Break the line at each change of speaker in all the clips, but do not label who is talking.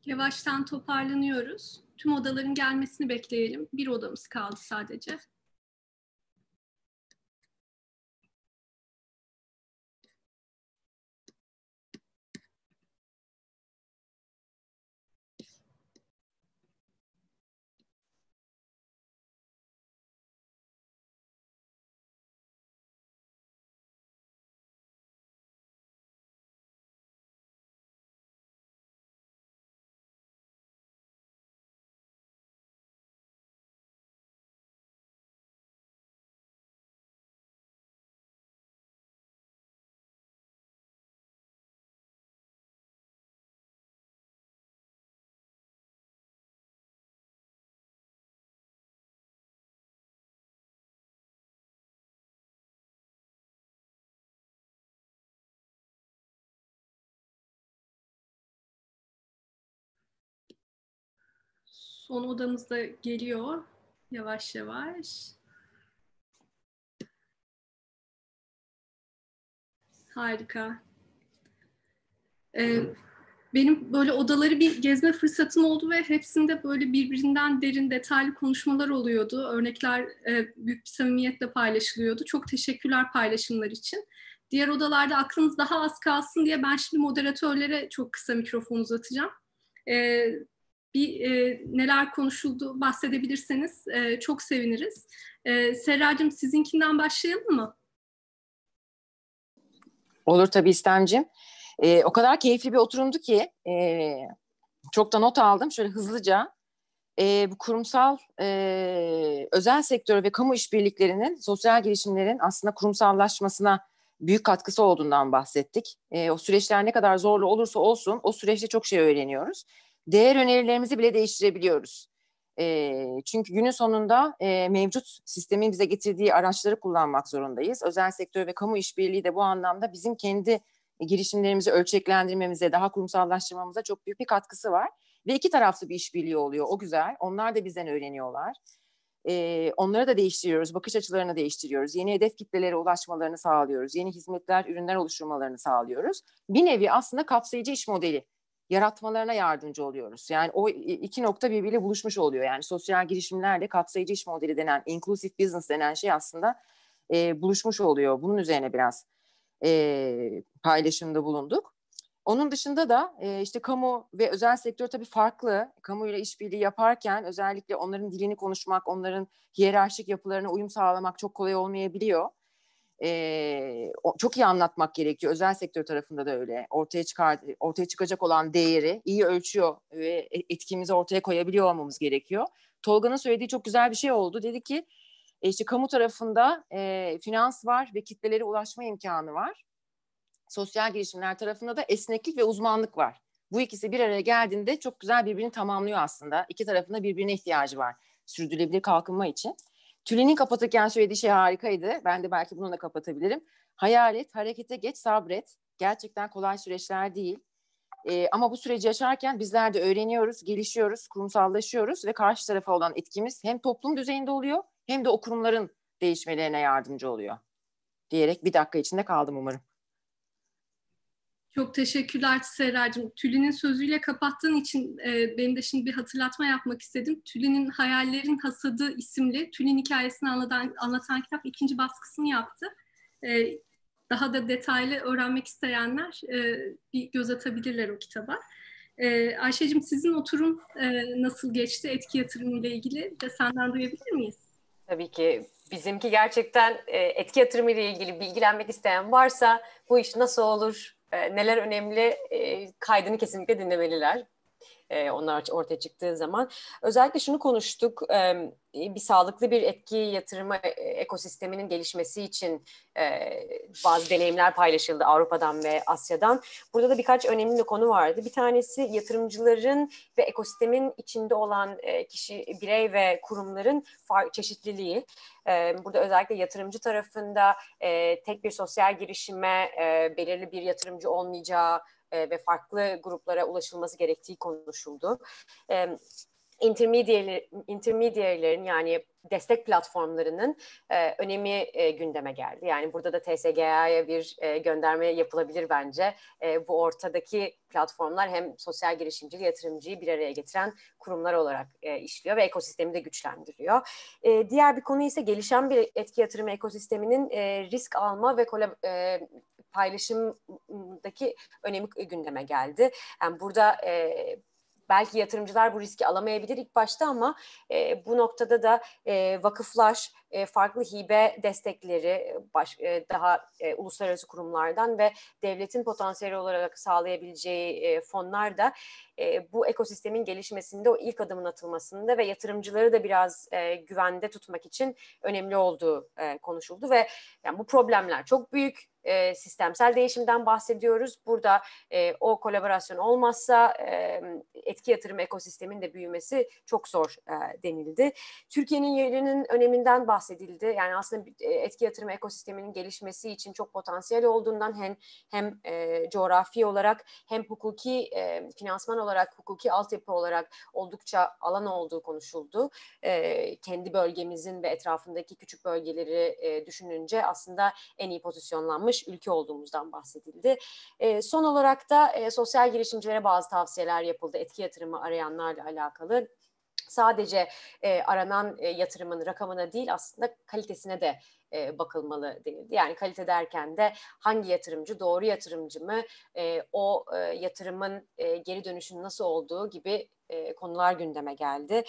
Yavaştan toparlanıyoruz. Tüm odaların gelmesini bekleyelim. Bir odamız kaldı sadece. Son odamız da geliyor. Yavaş yavaş. Harika. Benim böyle odaları bir gezme fırsatım oldu ve hepsinde böyle birbirinden derin, detaylı konuşmalar oluyordu. Örnekler büyük bir samimiyetle paylaşılıyordu. Çok teşekkürler paylaşımlar için. Diğer odalarda aklınız daha az kalsın diye ben şimdi moderatörlere çok kısa mikrofon uzatacağım. Neler konuşuldu bahsedebilirseniz çok seviniriz. Serracığım, sizinkinden başlayalım mı?
Olur tabii İstemciğim. O kadar keyifli bir oturumdu ki çok da not aldım. Şöyle hızlıca bu kurumsal özel sektör ve kamu işbirliklerinin sosyal girişimlerin aslında kurumsallaşmasına büyük katkısı olduğundan bahsettik. O süreçler ne kadar zorlu olursa olsun o süreçte çok şey öğreniyoruz. Değer önerilerimizi bile değiştirebiliyoruz. Çünkü günün sonunda mevcut sistemin bize getirdiği araçları kullanmak zorundayız. Özel sektör ve kamu işbirliği de bu anlamda bizim kendi girişimlerimizi ölçeklendirmemize, daha kurumsallaştırmamıza çok büyük bir katkısı var. Ve iki taraflı bir işbirliği oluyor. O güzel. Onlar da bizden öğreniyorlar. Onları da değiştiriyoruz. Bakış açılarını değiştiriyoruz. Yeni hedef kitlelere ulaşmalarını sağlıyoruz. Yeni hizmetler, ürünler oluşturmalarını sağlıyoruz. Bir nevi aslında kapsayıcı iş modeli yaratmalarına yardımcı oluyoruz. Yani o iki nokta birbiriyle buluşmuş oluyor. Yani sosyal girişimlerle kapsayıcı iş modeli denen, inclusive business denen şey aslında buluşmuş oluyor. Bunun üzerine biraz paylaşımda bulunduk. Onun dışında da işte kamu ve özel sektör tabii farklı. Kamuyla işbirliği yaparken özellikle onların dilini konuşmak, onların hiyerarşik yapılarına uyum sağlamak çok kolay olmayabiliyor. Çok iyi anlatmak gerekiyor. Özel sektör tarafında da öyle. Ortaya çıkacak olan değeri iyi ölçüyor ve etkimizi ortaya koyabiliyor olmamız gerekiyor. Tolga'nın söylediği çok güzel bir şey oldu. Dedi ki işte kamu tarafında finans var ve kitlelere ulaşma imkanı var. Sosyal girişimler tarafında da esneklik ve uzmanlık var. Bu ikisi bir araya geldiğinde çok güzel birbirini tamamlıyor aslında. İki tarafında birbirine ihtiyacı var sürdürülebilir kalkınma için. Tülin'in kapatırken söylediği şey harikaydı. Ben de belki bununla kapatabilirim. Hayal et, harekete geç, sabret. Gerçekten kolay süreçler değil. Ama bu süreci yaşarken bizler de öğreniyoruz, gelişiyoruz, kurumsallaşıyoruz ve karşı tarafa olan etkimiz hem toplum düzeyinde oluyor hem de o kurumların değişmelerine yardımcı oluyor. Diyerek bir dakika içinde kaldım umarım.
Çok teşekkürler Serracığım. Tülin'in sözüyle kapattığın için benim de şimdi bir hatırlatma yapmak istedim. Tülin'in Hayallerin Hasadı isimli Tülin hikayesini anlatan kitap ikinci baskısını yaptı. Daha da detaylı öğrenmek isteyenler bir göz atabilirler o kitaba. Ayşe'cim, sizin oturum nasıl geçti etki yatırımı ile ilgili de senden duyabilir miyiz?
Tabii ki bizimki gerçekten etki yatırımı ile ilgili bilgilenmek isteyen varsa bu iş nasıl olur, neler önemli kaydını kesinlikle dinlemeliler. Onlar ortaya çıktığı zaman. Özellikle şunu konuştuk, bir sağlıklı bir etki yatırımı ekosisteminin gelişmesi için bazı deneyimler paylaşıldı Avrupa'dan ve Asya'dan. Burada da birkaç önemli konu vardı. Bir tanesi yatırımcıların ve ekosistemin içinde olan kişi, birey ve kurumların çeşitliliği. Burada özellikle yatırımcı tarafında tek bir sosyal girişime belirli bir yatırımcı olmayacağı ve farklı gruplara ulaşılması gerektiği konuşuldu. intermediary'lerin yani destek platformlarının önemi gündeme geldi. Yani burada da TSGA'ya bir gönderme yapılabilir bence. Bu ortadaki platformlar hem sosyal girişimciliği, yatırımcıyı bir araya getiren kurumlar olarak işliyor ve ekosistemi de güçlendiriyor. Diğer bir konu ise gelişen bir etki yatırımı ekosisteminin risk alma ve paylaşımdaki önemi gündeme geldi. Yani burada belki yatırımcılar bu riski alamayabilir ilk başta ama bu noktada da vakıflar, farklı hibe destekleri daha uluslararası kurumlardan ve devletin potansiyel olarak sağlayabileceği fonlar da bu ekosistemin gelişmesinde, o ilk adımın atılmasında ve yatırımcıları da biraz güvende tutmak için önemli olduğu konuşuldu ve yani bu problemler çok büyük. Sistemsel değişimden bahsediyoruz. Burada o kolaborasyon olmazsa etki yatırım ekosistemin de büyümesi çok zor denildi. Türkiye'nin yerinin öneminden bahsedildi. Yani aslında etki yatırım ekosisteminin gelişmesi için çok potansiyel olduğundan hem coğrafi olarak hem hukuki finansman olarak, hukuki altyapı olarak oldukça alan olduğu konuşuldu. Kendi bölgemizin ve etrafındaki küçük bölgeleri düşününce aslında en iyi pozisyonlanmış ülke olduğumuzdan bahsedildi. Son olarak da sosyal girişimcilere bazı tavsiyeler yapıldı etki yatırımı arayanlarla alakalı. Sadece aranan yatırımın rakamına değil aslında kalitesine de bakılmalı denildi. Yani kalite derken de hangi yatırımcı doğru yatırımcı mı, o yatırımın geri dönüşünün nasıl olduğu gibi konular gündeme geldi.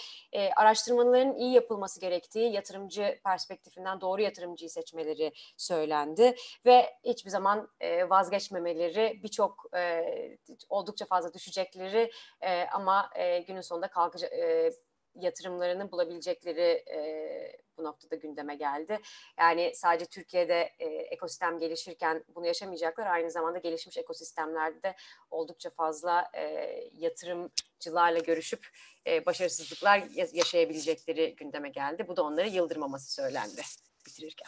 Araştırmaların iyi yapılması gerektiği, yatırımcı perspektifinden doğru yatırımcıyı seçmeleri söylendi ve hiçbir zaman vazgeçmemeleri, birçok oldukça fazla düşecekleri ama günün sonunda kalkacak yatırımlarını bulabilecekleri bu noktada gündeme geldi. Yani sadece Türkiye'de ekosistem gelişirken bunu yaşamayacaklar. Aynı zamanda gelişmiş ekosistemlerde de oldukça fazla yatırımcılarla görüşüp başarısızlıklar yaşayabilecekleri gündeme geldi. Bu da onları yıldırmaması söylendi bitirirken.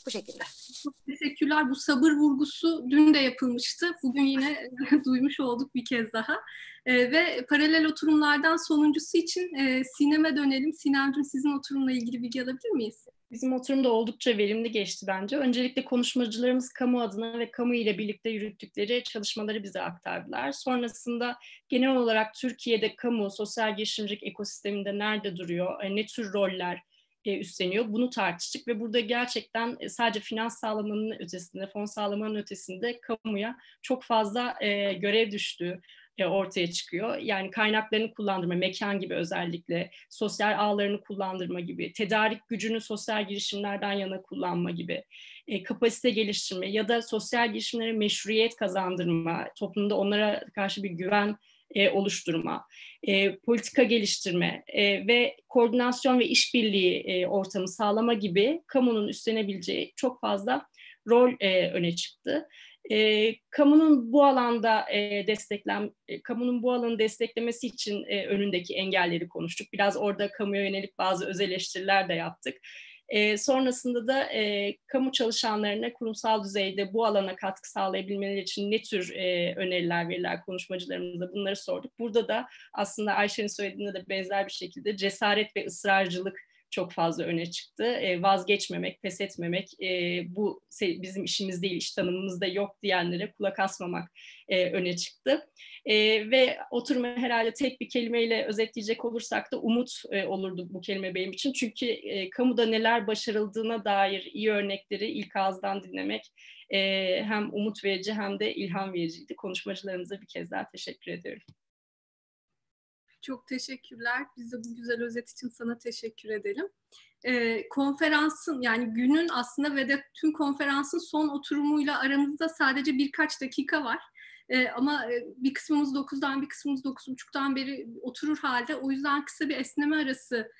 Bu şekilde.
Çok teşekkürler. Bu sabır vurgusu dün de yapılmıştı. Bugün yine duymuş olduk bir kez daha. Ve paralel oturumlardan sonuncusu için Sinem'e dönelim. Sinem'cim sizin oturumla ilgili bilgi alabilir miyiz?
Bizim oturum da oldukça verimli geçti bence. Öncelikle konuşmacılarımız kamu adına ve kamu ile birlikte yürüttükleri çalışmaları bize aktardılar. Sonrasında genel olarak Türkiye'de kamu, sosyal girişimcilik ekosisteminde nerede duruyor, ne tür roller üstleniyor bunu tartıştık ve burada gerçekten sadece finans sağlamanın ötesinde, fon sağlamanın ötesinde kamuya çok fazla görev düştüğü ortaya çıkıyor. Yani kaynaklarını kullandırma, mekan gibi özellikle, sosyal ağlarını kullandırma gibi, tedarik gücünü sosyal girişimlerden yana kullanma gibi, kapasite geliştirme ya da sosyal girişimlere meşruiyet kazandırma, toplumda onlara karşı bir güven oluşturma, politika geliştirme ve koordinasyon ve işbirliği ortamı sağlama gibi kamunun üstlenebileceği çok fazla rol öne çıktı. Kamunun bu alanda kamunun bu alanı desteklemesi için önündeki engelleri konuştuk. Biraz orada kamuya yönelik bazı öz eleştiriler de yaptık. Sonrasında da kamu çalışanlarına kurumsal düzeyde bu alana katkı sağlayabilmeleri için ne tür öneriler verirler konuşmacılarımıza bunları sorduk. Burada da aslında Ayşe'nin söylediğinde de benzer bir şekilde cesaret ve ısrarcılık çok fazla öne çıktı. Vazgeçmemek, pes etmemek, bu bizim işimiz değil, iş tanımımızda yok diyenlere kulak asmamak öne çıktı. Ve oturumu herhalde tek bir kelimeyle özetleyecek olursak da umut olurdu bu kelime benim için. Çünkü kamuda neler başarıldığına dair iyi örnekleri ilk ağızdan dinlemek hem umut verici hem de ilham vericiydi. Konuşmacılarımıza bir kez daha teşekkür ediyorum.
Çok teşekkürler. Biz de bu güzel özet için sana teşekkür edelim. Konferansın yani günün aslında ve de tüm konferansın son oturumuyla aramızda sadece birkaç dakika var. Ama bir kısmımız 9'dan bir kısmımız 9.30'dan beri oturur halde. O yüzden kısa bir esneme arası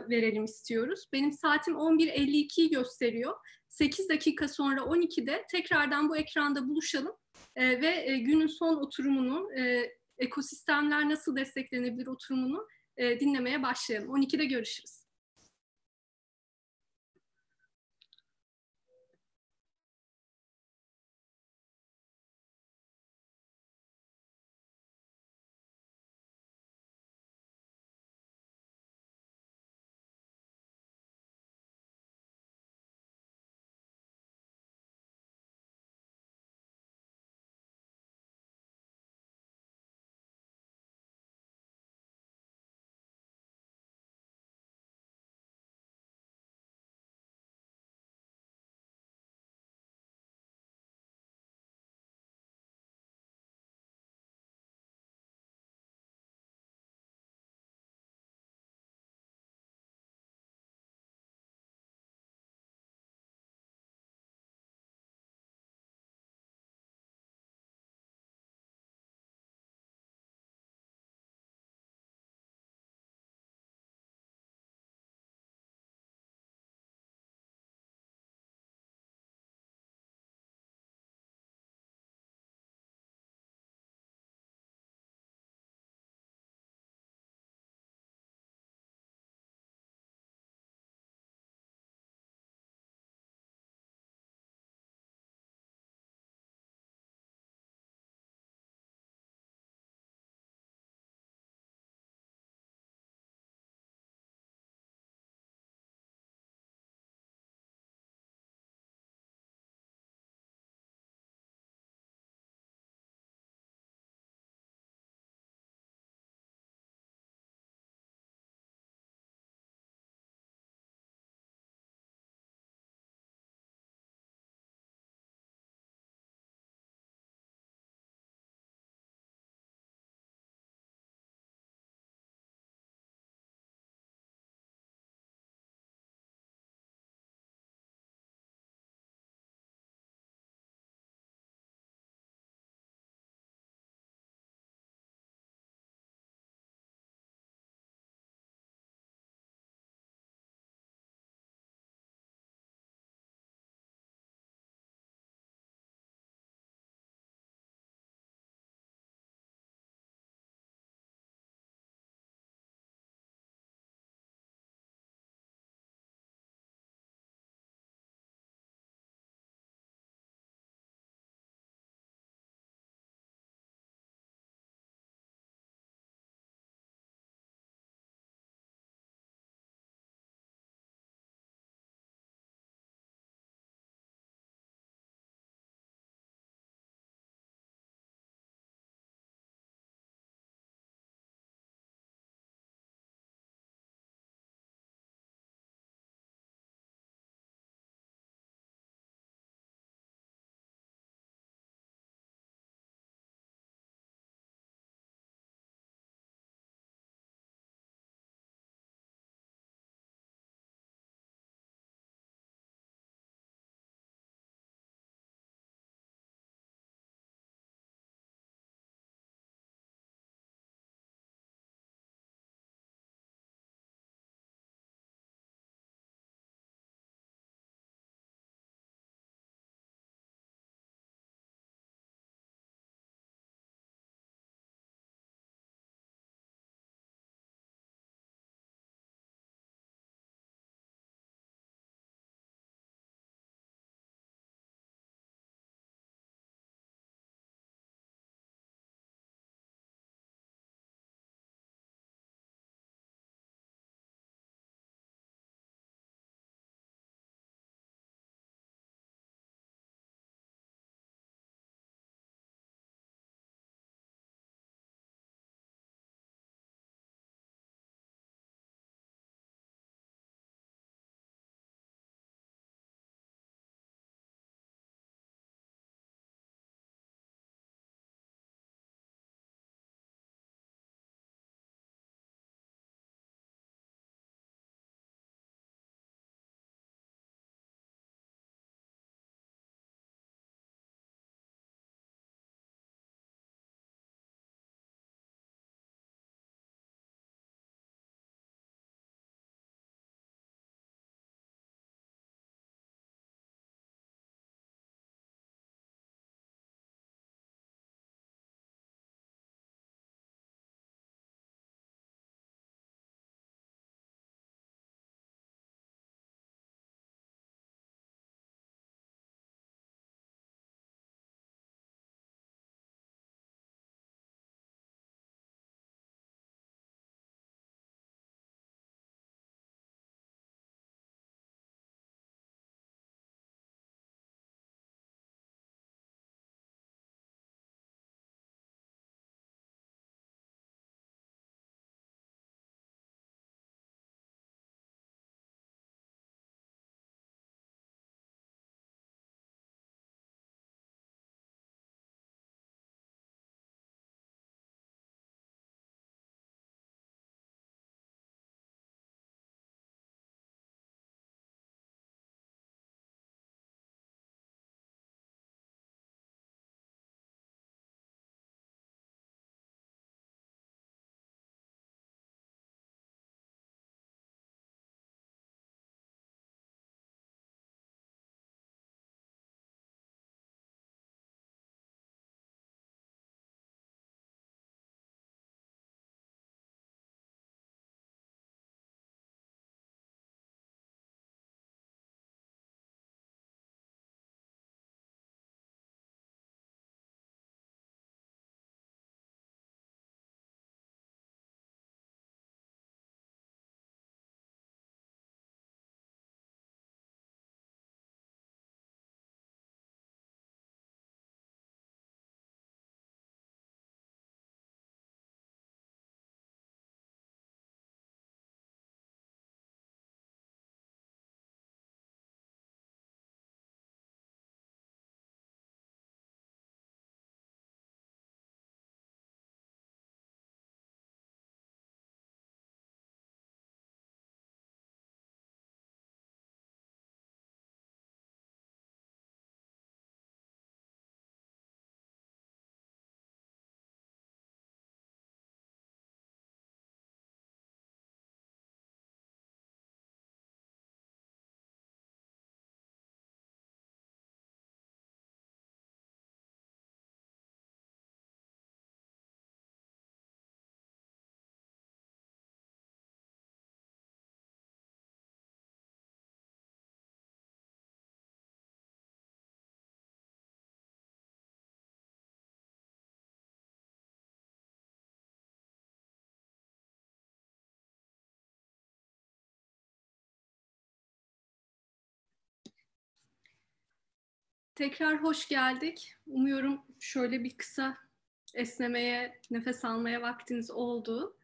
verelim istiyoruz. Benim saatim 11.52'yi gösteriyor. 8 dakika sonra 12'de tekrardan bu ekranda buluşalım. Ve günün son oturumunu ekosistemler nasıl desteklenebilir oturumunu dinlemeye başlayalım. 12'de görüşürüz. Tekrar hoş geldik. Umuyorum şöyle bir kısa esnemeye, nefes almaya vaktiniz oldu.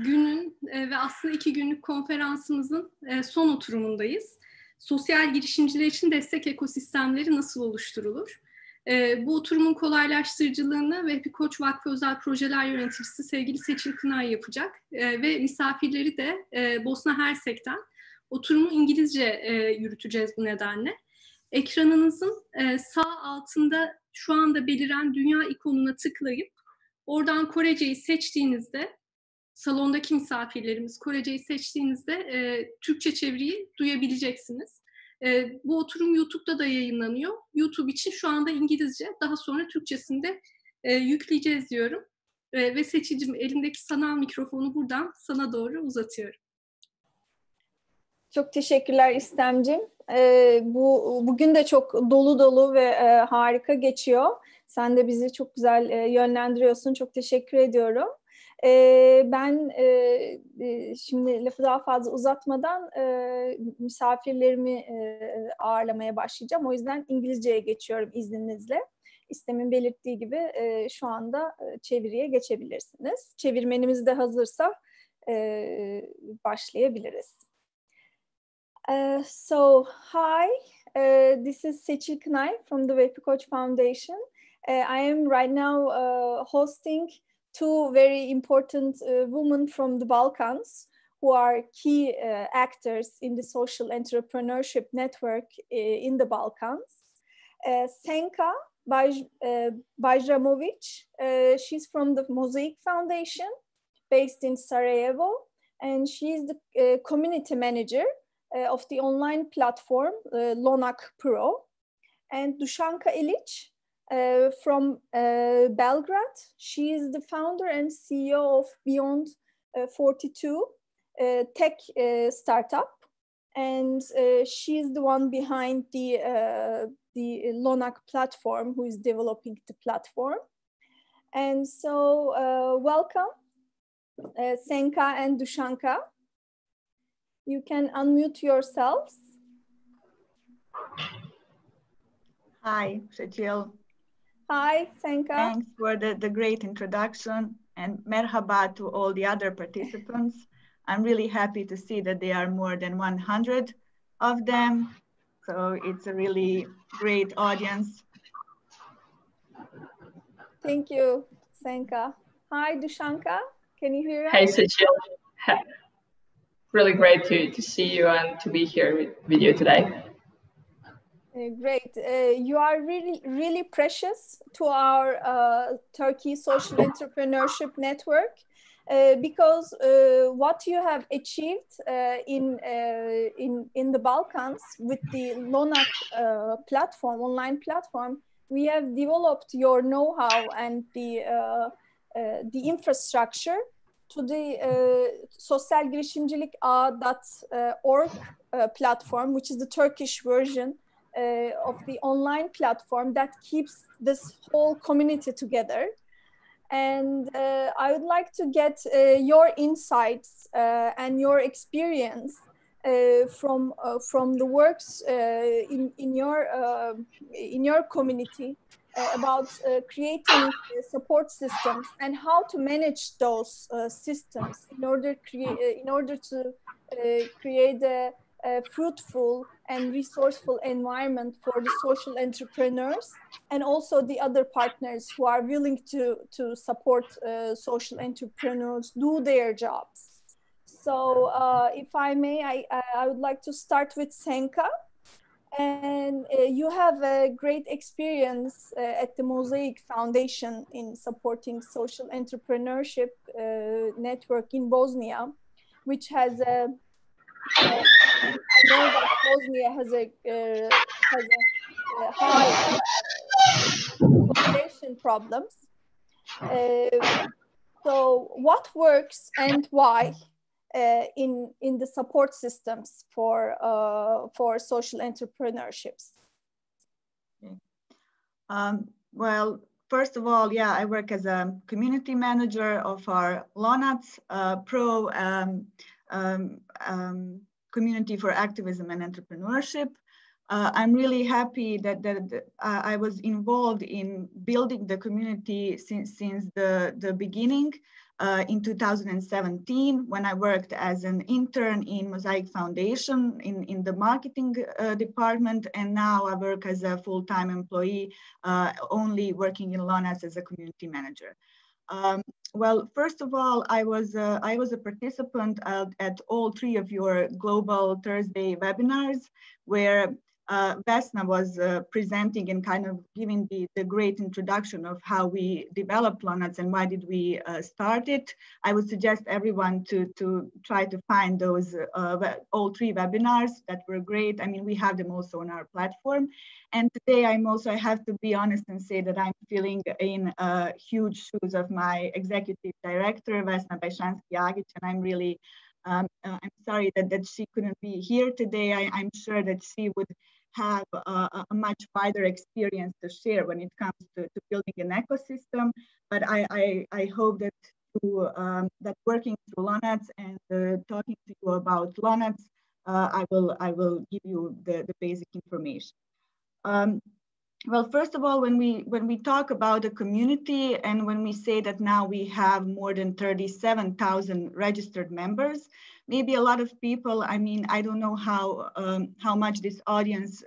Günün ve aslında 2 günlük konferansımızın son oturumundayız. Sosyal girişimciler için destek ekosistemleri nasıl oluşturulur? Bu oturumun kolaylaştırıcılığını ve Koç Vakfı Özel Projeler Yöneticisi sevgili Seçil Kınay yapacak. Ve misafirleri de Bosna Hersek'ten. Oturumu İngilizce yürüteceğiz bu nedenle. Ekranınızın sağ altında şu anda beliren dünya ikonuna tıklayıp oradan Korece'yi seçtiğinizde, salondaki misafirlerimiz Korece'yi seçtiğinizde Türkçe çeviriyi duyabileceksiniz. Bu oturum YouTube'da da yayınlanıyor. YouTube için şu anda İngilizce, daha sonra Türkçesini de yükleyeceğiz diyorum. Ve Seçil'cim, elimdeki sanal mikrofonu buradan sana doğru uzatıyorum.
Çok teşekkürler İstemciğim. Bugün de çok dolu dolu ve harika geçiyor. Sen de bizi çok güzel yönlendiriyorsun. Çok teşekkür ediyorum. Ben şimdi lafı daha fazla uzatmadan misafirlerimi ağırlamaya başlayacağım. O yüzden İngilizceye geçiyorum izninizle. İstem'in belirttiği gibi şu anda çeviriye geçebilirsiniz. Çevirmenimiz de hazırsa başlayabiliriz. So, hi, this is Seçil Kınay from the Vehbi Koç Foundation. I am right now hosting 2 very important women from the Balkans who are key actors in the social entrepreneurship network in the Balkans. Senka Bajramovic, she's from the Mosaic Foundation based in Sarajevo, and she's the community manager of the online platform Lonak Pro. And Dušanka Ilić from Belgrade. She is the founder and CEO of Beyond 42 tech startup, and she is the one behind the Lonak platform, who is developing the platform. And so welcome, Senka and Dušanka. You can unmute yourselves.
Hi, Seçil.
Hi, Senka.
Thanks for the great introduction, and merhaba to all the other participants. I'm really happy to see that there are more than 100 of them. So it's a really great audience.
Thank you, Senka. Hi, Dušanka. Can you hear us?
Hey, Seçil. Really great to see you and to be here with you today.
Great. You are really precious to our Turkey Social Entrepreneurship Network because what you have achieved in the Balkans with the Lonak platform, online platform, we have developed your know-how and the infrastructure to the sosyalgirişimcilik.org platform, which is the Turkish version of the online platform that keeps this whole community together. And I would like to get your insights and your experience from the works in your community about creating support systems and how to manage those systems in order to create a fruitful and resourceful environment for the social entrepreneurs and also the other partners who are willing to support social entrepreneurs do their jobs. So if I may, I would like to start with Senka. And you have a great experience at the Mosaic Foundation in supporting social entrepreneurship network in Bosnia, which has a I know that Bosnia has a high population problems. So what works and why in the support systems for social entrepreneurships?
Well, first of all, yeah, I work as a community manager of our Lonak Pro community for activism and entrepreneurship. I'm really happy that I was involved in building the community since the beginning in 2017, when I worked as an intern in Mosaic Foundation in the marketing department, and now I work as a full-time employee, only working in LONASE as a community manager. Well, first of all, I was a participant at all 3 of your Global Thursday webinars, where Vesna was presenting and kind of giving the great introduction of how we developed LONASE and why did we start it. I would suggest everyone to try to find those all 3 webinars that were great. I mean, we have them also on our platform. And today I have to be honest and say that I'm feeling in huge shoes of my executive director, Vesna Bajshansky-Agic, and I'm really, I'm sorry that she couldn't be here today. I'm sure that she would have a much wider experience to share when it comes to building an ecosystem. But I hope that through that working through LONASE and talking to you about LONASE, I will give you the basic information. Well, first of all, when we talk about a community and when we say that now we have more than 37,000 registered members, maybe a lot of people, I mean, I don't know how much this audience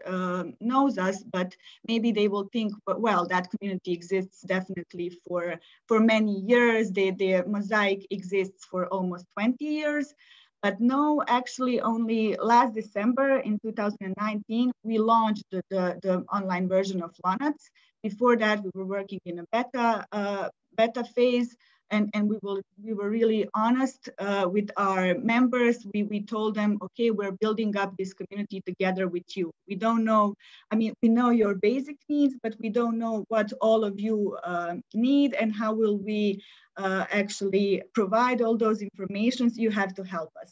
knows us, but maybe they will think, well, that community exists definitely for many years. The Mosaic exists for almost 20 years. But no, actually only last December in 2019, we launched the online version of LONASE. Before that, we were working in a beta phase, and we were really honest with our members. We told them, okay, we're building up this community together with you. We don't know, I mean, we know your basic needs, but we don't know what all of you need and how will we actually provide all those informations. You have to help us.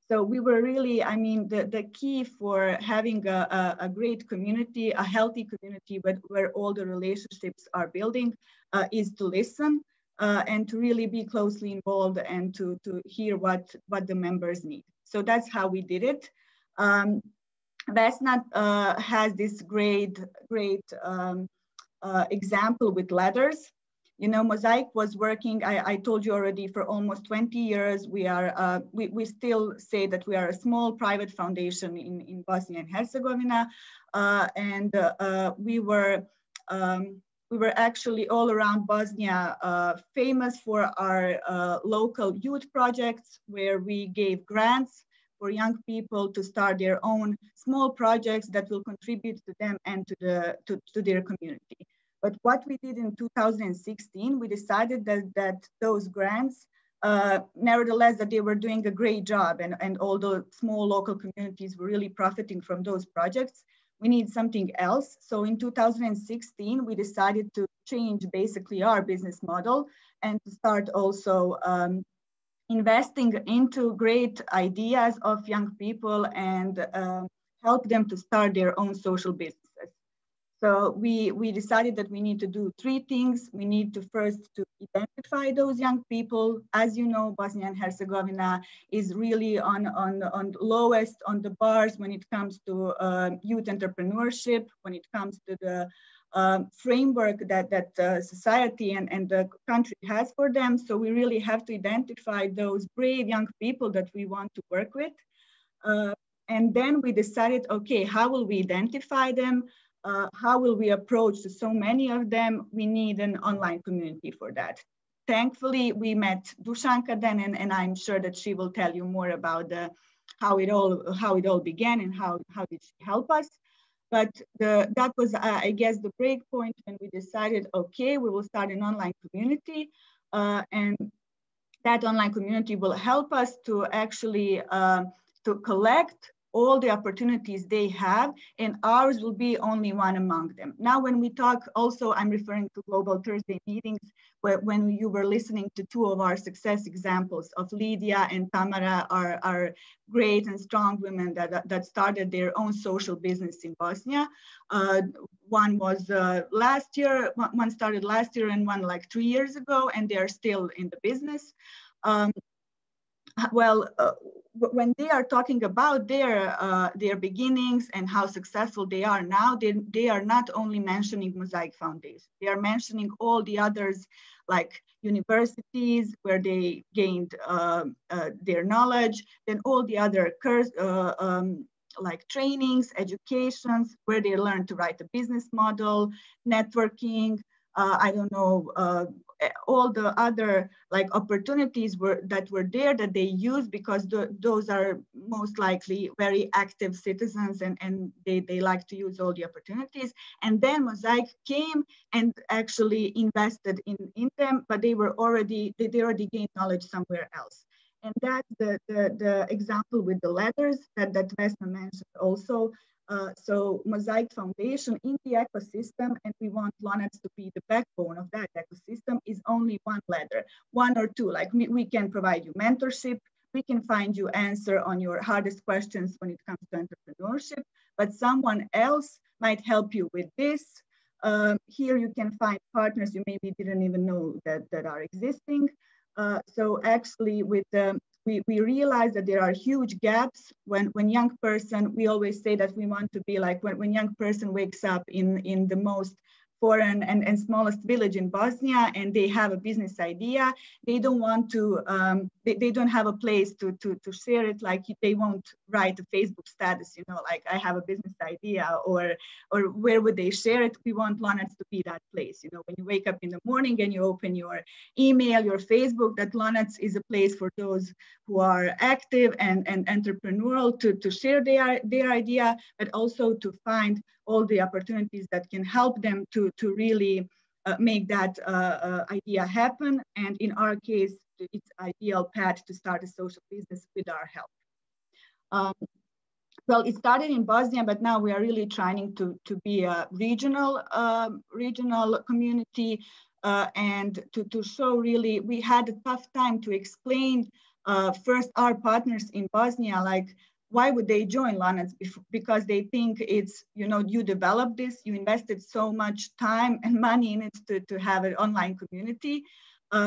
So we were really, I mean, the key for having a great community, a healthy community where all the relationships are building is to listen and to really be closely involved and to hear what the members need. So that's how we did it. Vesna has this great example with ladders. You know, Mosaic was working, I told you already, for almost 20 years. We still say that we are a small private foundation in Bosnia and Herzegovina. We were actually all around Bosnia famous for our local youth projects, where we gave grants for young people to start their own small projects that will contribute to them and to their community. But what we did in 2016, we decided that those grants, nevertheless, that they were doing a great job, and all the small local communities were really profiting from those projects. We need something else. So in 2016, we decided to change basically our business model and to start also investing into great ideas of young people and help them to start their own social businesses. So we decided that we need to do 3 things. We need to first to identify those young people. As you know, Bosnia and Herzegovina is really on lowest on the bars when it comes to youth entrepreneurship, when it comes to the framework that society and the country has for them. So we really have to identify those brave young people that we want to work with. And then we decided, okay, how will we identify them? How will we approach to so many of them? We need an online community for that. Thankfully, we met Dušanka then, and I'm sure that she will tell you more about how it all began and how did she help us. But that was, I guess, the break point when we decided, okay, we will start an online community, and that online community will help us to actually to collect all the opportunities they have, and ours will be only one among them. Now, when we talk also, I'm referring to Global Thursday meetings, when you were listening to 2 of our success examples of Lydia and Tamara, are great and strong women that started their own social business in Bosnia. One was last year, one started last year and one like 3 years ago, and they are still in the business. when they are talking about their beginnings and how successful they are now, they are not only mentioning Mosaic Foundation. They are mentioning all the others, like universities where they gained their knowledge, then all the other like trainings, educations, where they learn to write a business model, networking, I don't know, all the other like opportunities that were there that they use, because those are most likely very active citizens, and they like to use all the opportunities. And then Mosaic came and actually invested in them, but they already gained knowledge somewhere else. And that's the example with the letters that Vesna mentioned also. So Mosaic Foundation in the ecosystem, and we want Lonets to be the backbone of that ecosystem, is only one letter, one or two. Like we can provide you mentorship, we can find you answer on your hardest questions when it comes to entrepreneurship, but someone else might help you with this. Here you can find partners you maybe didn't even know that are existing. So actually with we realize that there are huge gaps when young person, we always say that we want to be like when young person wakes up in the most foreign and smallest village in Bosnia, and they have a business idea. They don't want to, they don't have a place to share it. Like they won't write a Facebook status, you know, like I have a business idea, or where would they share it? We want Lonets to be that place. You know, when you wake up in the morning and you open your email, your Facebook, that Lonets is a place for those who are active and entrepreneurial to share their idea, but also to find all the opportunities that can help them to really make that idea happen. And in our case, it's ideal path to start a social business with our help. Well, it started in Bosnia, but now we are really trying to be a regional community, and to show really, we had a tough time to explain first our partners in Bosnia, like, why would they join Lonets? Because they think it's, you know, you developed this, you invested so much time and money in it to have an online community,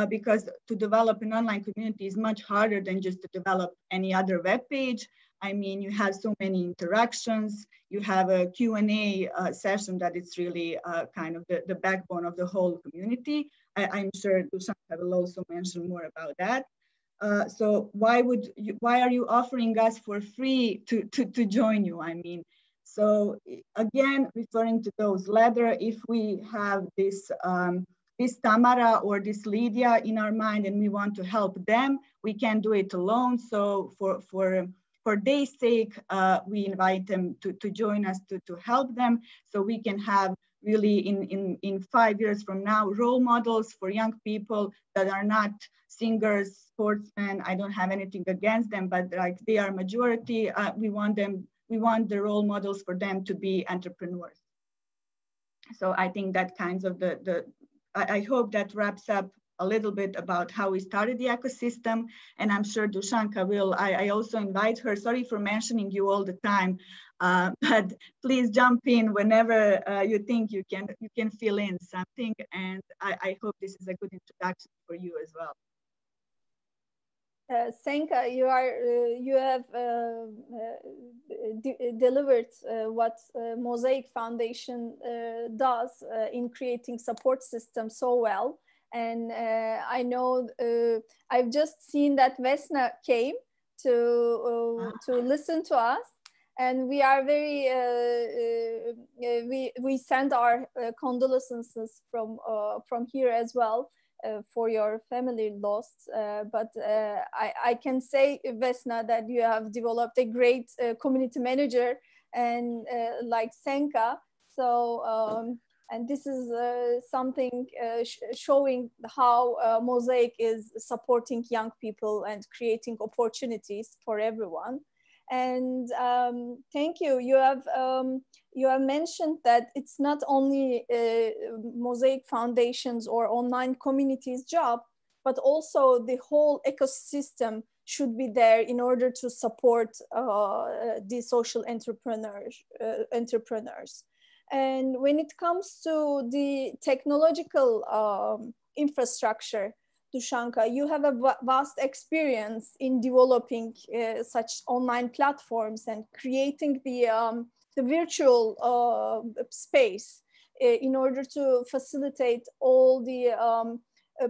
because to develop an online community is much harder than just to develop any other web page. I mean, you have so many interactions, you have a Q&A session that is really kind of the backbone of the whole community. I'm sure Dušanka will also mention more about that. So why are you offering us for free to join you? I mean, so again, referring to those letters, if we have this Tamara or this Lydia in our mind and we want to help them, we can't do it alone. So for their sake, we invite them to join us to help them, so we can have really in 5 years from now, role models for young people that are not singers, sportsmen. I don't have anything against them, but like they are majority. We want the role models for them to be entrepreneurs. So I think that kinds of I hope that wraps up a little bit about how we started the ecosystem. And I'm sure Dušanka will, I also invite her, sorry for mentioning you all the time, but please jump in whenever you think you can fill in something. And I hope this is a good introduction for you as well.
Senka, you have delivered what Mosaic Foundation does in creating support systems so well. And I know I've just seen that Vesna came to listen to us, and we are very we send our condolences from here as well for your family loss. But I can say, Vesna, that you have developed a great community manager and like Senka. So. And this is something showing how Mosaic is supporting young people and creating opportunities for everyone. And thank you. You have mentioned that it's not only Mosaic Foundation's or online communities' job, but also the whole ecosystem should be there in order to support the social entrepreneurs. And when it comes to the technological infrastructure, Dushanka, you have a vast experience in developing such online platforms and creating the virtual space in order to facilitate all the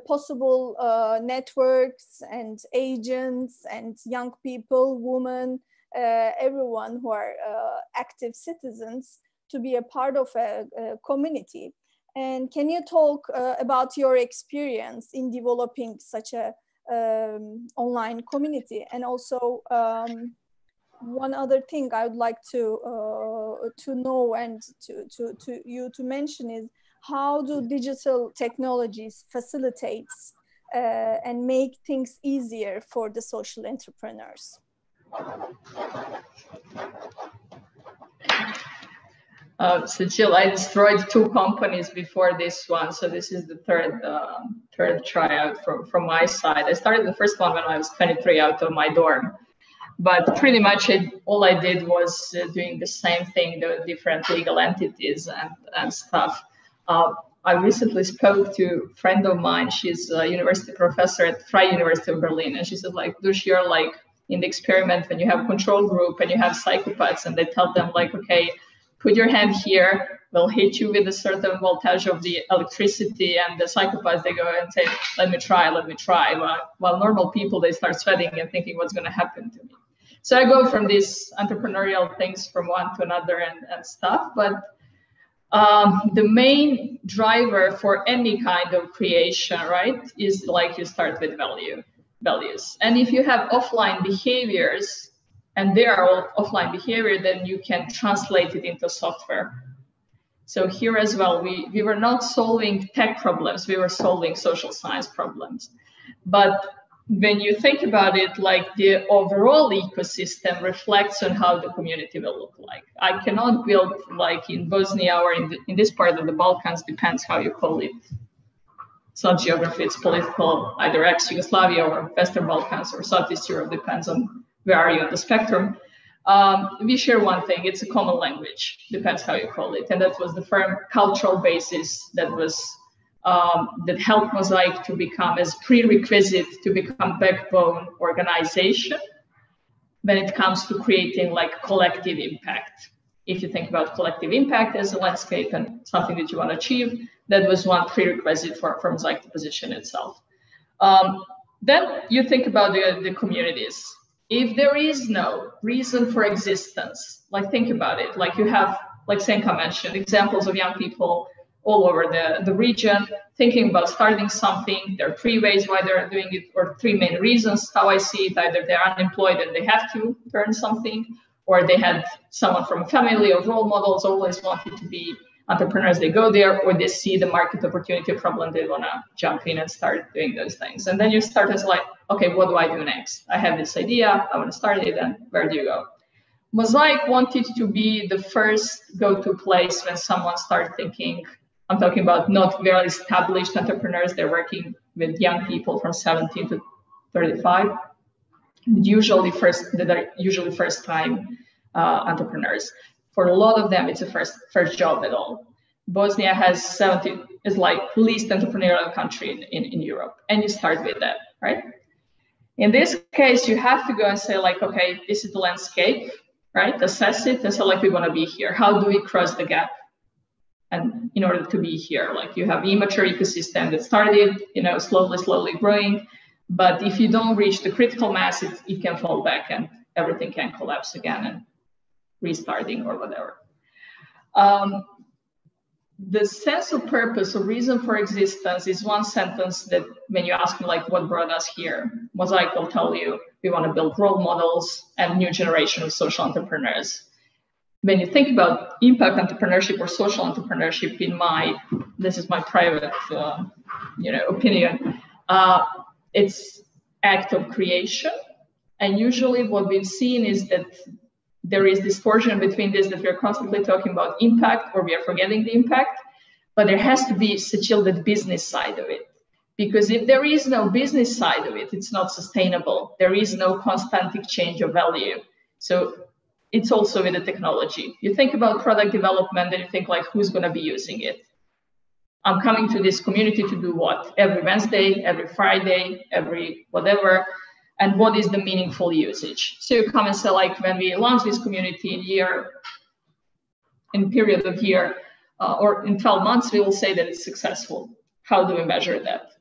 possible networks and agents and young people, women, everyone who are active citizens to be a part of a community. And can you talk about your experience in developing such a online community? And also one other thing I would like to know and to mention is, how do digital technologies facilitates and make things easier for the social entrepreneurs?
So Jill, I destroyed 2 companies before this one, so this is the third tryout from my side. I started the first one when I was 23 out of my dorm, but pretty much all I did was doing the same thing, the different legal entities and stuff. I recently spoke to a friend of mine. She's a university professor at Freie University of Berlin, and she said, like, Dush, you're like in the experiment when you have a control group and you have psychopaths, and they tell them, like, okay, put your hand here, we'll hit you with a certain voltage of the electricity, and the psychopaths, they go and say, let me try. While normal people, they start sweating and thinking, what's going to happen to me? So I go from these entrepreneurial things from one to another and stuff, but the main driver for any kind of creation, right, is like you start with values. And if you have offline behaviors, and they are all offline behavior, then you can translate it into software. So here as well, we were not solving tech problems, we were solving social science problems. But when you think about it, like the overall ecosystem reflects on how the community will look like. I cannot build like in Bosnia or in this part of the Balkans, depends how you call it. It's not geography, it's political, either ex-Yugoslavia or Western Balkans or Southeast Europe, depends on where are you on the spectrum. We share one thing, it's a common language, depends how you call it. And that was the firm cultural basis that was that helped Mosaic to become as prerequisite to become backbone organization when it comes to creating like collective impact. If you think about collective impact as a landscape and something that you want to achieve, that was one prerequisite for Mosaic to position itself. Then you think about the communities. If there is no reason for existence, like think about it, like you have, like Senka mentioned, examples of young people all over the region thinking about starting something. There are 3 ways why they're doing it, or 3 main reasons how I see it. Either they're unemployed and they have to learn something, or they had someone from a family or role models always wanted to be entrepreneurs, they go there, or they see the market opportunity problem, they want to jump in and start doing those things. And then you start as like, okay, what do I do next? I have this idea, I want to start it, and where do you go? Mosaic wanted to be the first go-to place when someone started thinking, I'm talking about not very established entrepreneurs, they're working with young people from 17 to 35, usually first-time entrepreneurs. For a lot of them, it's a first job at all. Bosnia is like least entrepreneurial country in Europe, and you start with that, right? In this case, you have to go and say like, okay, this is the landscape, right? Assess it and say like, we want to be here. How do we cross the gap? And in order to be here, like you have immature ecosystem that started, slowly growing. But if you don't reach the critical mass, it can fall back and everything can collapse again and restarting or whatever. The sense of purpose or reason for existence is one sentence that when you ask me like what brought us here, Mosaic will tell you we want to build role models and new generation of social entrepreneurs. When you think about impact entrepreneurship or social entrepreneurship, this is my private opinion, it's act of creation. And usually what we've seen is that there is distortion between this, that we're constantly talking about impact or we are forgetting the impact, but there has to be still the business side of it. Because if there is no business side of it, it's not sustainable. There is no constant exchange of value. So it's also with the technology. You think about product development and you think like, who's going to be using it? I'm coming to this community to do what? Every Wednesday, every Friday, every whatever. And what is the meaningful usage? So you come and say, like, when we launch this community in period of year, or in 12 months, we will say that it's successful. How do we measure that?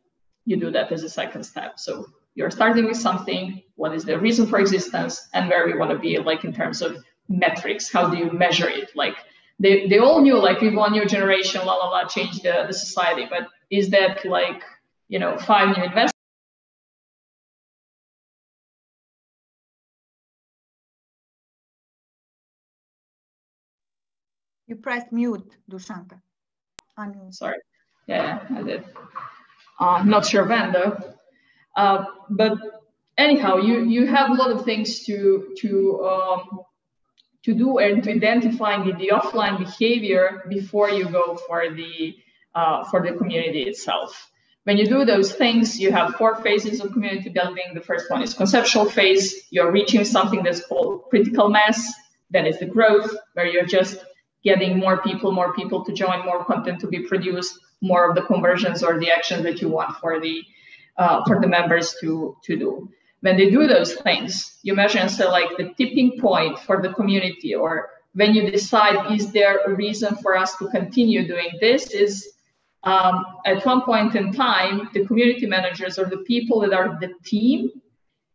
You do that as a second step. So you're starting with something, what is the reason for existence, and where we want to be, like, in terms of metrics. How do you measure it? Like, they all knew, like, we want new generation, la la la, change the society. But is that, like, 5 new investors?
You pressed mute, Dušanka. Unmute.
Sorry. Yeah, I did. Not sure when though. But anyhow, you have a lot of things to do and to identify the offline behavior before you go for the community itself. When you do those things, you have 4 phases of community building. The first one is conceptual phase. You're reaching something that's called critical mass. Then it's the growth, where you're just getting more people to join, more content to be produced, more of the conversions or the actions that you want for the members to do. When they do those things, you measure and say, like, the tipping point for the community, or when you decide, is there a reason for us to continue doing this, is at one point in time, the community managers or the people that are the team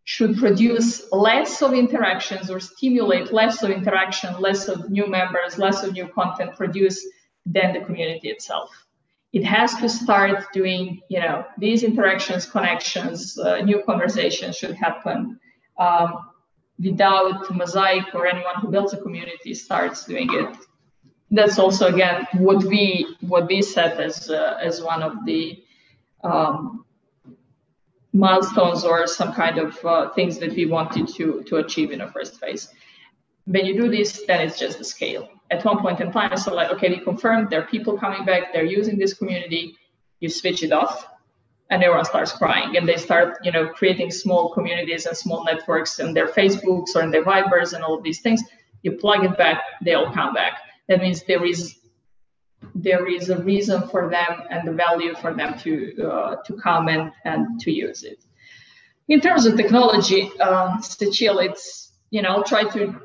should produce less of interactions or stimulate less of interaction, less of new members, less of new content produced than the community itself. It has to start doing, these interactions, connections, new conversations should happen without Mosaic or anyone who builds a community starts doing it. That's also, again, what we set as one of the milestones or some kind of things that we wanted to achieve in the first phase. When you do this, then it's just the scale. At one point in time, it's like, okay, we confirmed there are people coming back, they're using this community, you switch it off, and everyone starts crying, and they start, creating small communities and small networks in their Facebooks or in their Vibers and all of these things. You plug it back, they all come back. That means there is a reason for them and the value for them to come and to use it. In terms of technology, Cecile, it's, I'll try to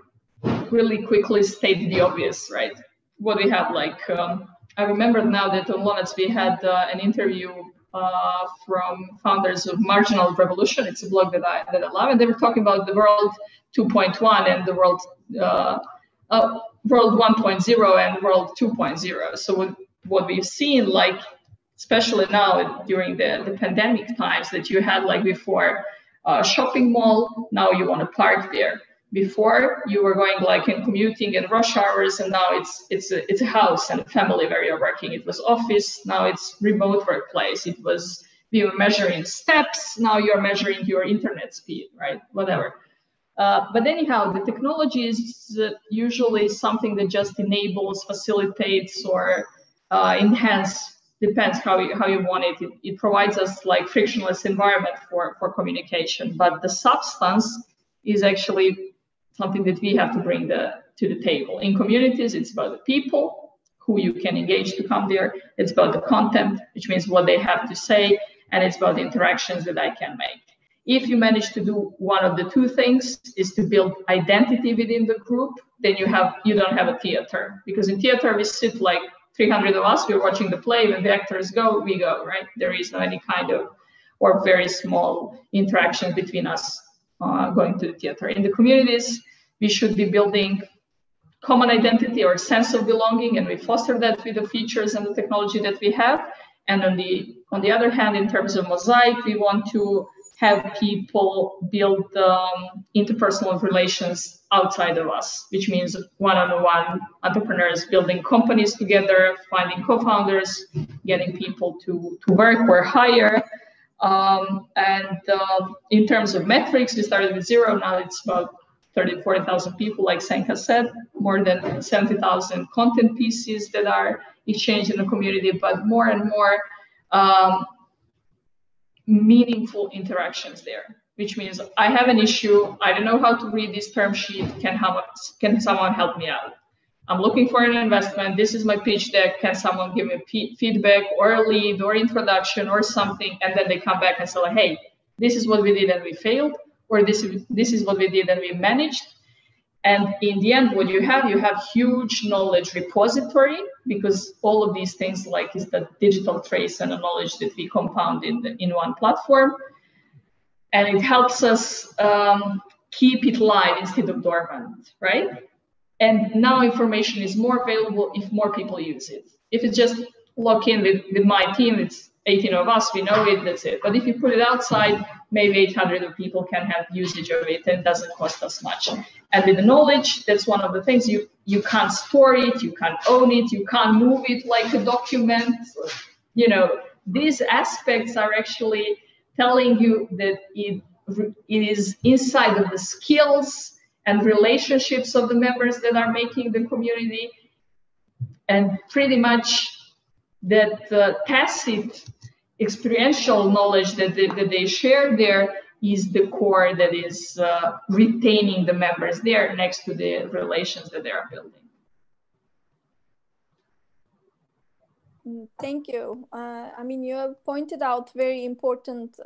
really quickly state the obvious, right? What we have, like, I remember now that on Lonets we had an interview from founders of Marginal Revolution. It's a blog that I love, and they were talking about the world 2.1 and the world world 1.0 and world 2.0. So what we've seen, like, especially now during the pandemic times, that you had, like, before a shopping mall, now you want to park there. Before you were going, like, in commuting in rush hours, and now it's a house and a family where you're working. It was office, now it's remote workplace. It was, we were measuring steps, now you're measuring your internet speed, right? Whatever. But anyhow, the technology is usually something that just enables, facilitates, or enhance, depends how you want it. It provides us, like, frictionless environment for communication. But the substance is actually something that we have to bring to the table. In communities, it's about the people who you can engage to come there. It's about the content, which means what they have to say, and it's about the interactions that I can make. If you manage to do one of the two things, is to build identity within the group, then you don't have a theater. Because in theater, we sit, like, 300 of us, we're watching the play. When the actors go, we go, right? There is no any kind of, or very small interaction between us going to the theater. In the communities, we should be building common identity or sense of belonging, and we foster that with the features and the technology that we have. And on the other hand, in terms of Mosaic, we want to have people build interpersonal relations outside of us, which means one-on-one entrepreneurs building companies together, finding co-founders, getting people to work or hire. In terms of metrics, we started with 0. Now it's about 30,000, 40,000 people, like Senka said, more than 70,000 content pieces that are exchanged in the community, but more and more meaningful interactions there, which means I have an issue, I don't know how to read this term sheet, can someone help me out? I'm looking for an investment. This is my pitch deck. Can someone give me feedback or a lead or introduction or something? And then they come back and say, like, hey, this is what we did and we failed, or this is what we did and we managed. And in the end, what you have huge knowledge repository, because all of these things like is the digital trace and the knowledge that we compound in one platform. And it helps us keep it live instead of dormant, right? And now information is more available if more people use it. If it's just lock in with my team, it's 18 of us, we know it, that's it. But if you put it outside, maybe 800 of people can have usage of it and it doesn't cost us much. And with the knowledge, that's one of the things, you can't store it, you can't own it, you can't move it like a document. You know, these aspects are actually telling you that it is inside of the skills and relationships of the members that are making the community, and pretty much that tacit experiential knowledge that they share there is the core that is retaining the members there next to the relations that they are building.
Thank you. I mean, you have pointed out very important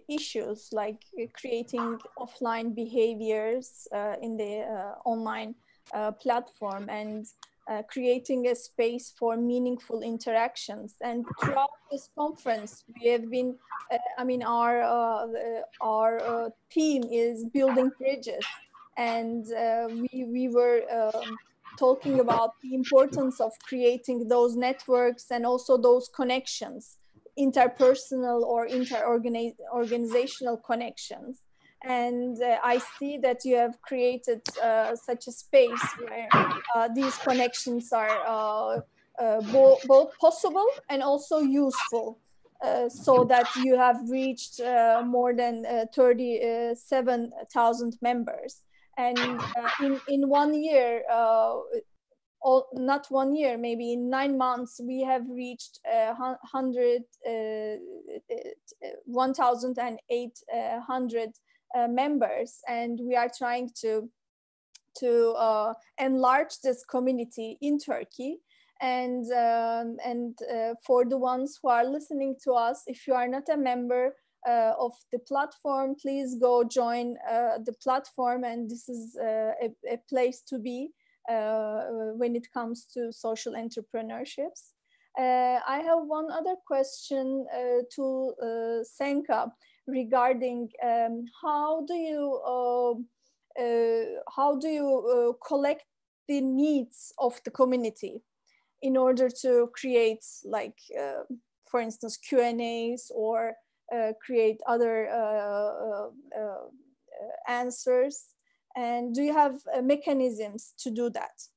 issues like creating offline behaviors in the online platform and creating a space for meaningful interactions. And throughout this conference, we have been, I mean, our team is building bridges, and we were talking about the importance of creating those networks and also those connections, interpersonal or inter-organizational connections. And I see that you have created such a space where these connections are both possible and also useful, so that you have reached more than 37,000 members. And in 1 year, not 1 year, maybe in 9 months, we have reached 1,800 members, and we are trying to enlarge this community in Turkey. And for the ones who are listening to us, if you are not a member of the platform, please go join the platform, and this is a place to be when it comes to social entrepreneurships. I have one other question to Senka regarding how do you collect the needs of the community in order to create, like, for instance, Q&As or create other answers, and do you have mechanisms to do that?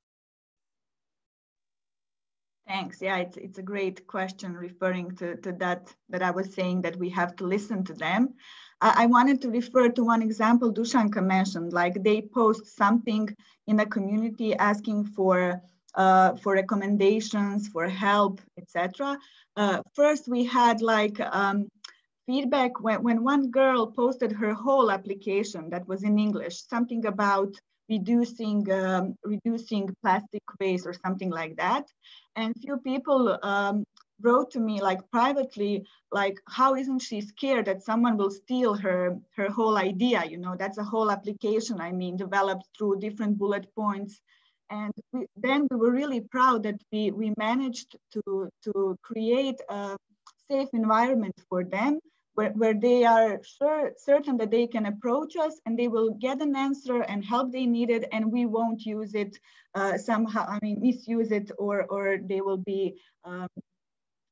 Thanks. Yeah, it's a great question referring to that I was saying that we have to listen to them. I wanted to refer to one example Dušanka mentioned, like they post something in a community asking for recommendations, for help, etc. First, we had like feedback when one girl posted her whole application that was in English, something about reducing plastic waste or something like that. And few people wrote to me like privately, like, how isn't she scared that someone will steal her whole idea? You know, that's a whole application, I mean, developed through different bullet points. And then we were really proud that we managed to create a safe environment for them, where they are certain that they can approach us and they will get an answer and help they needed, and we won't use it somehow, I mean, misuse it, or they will be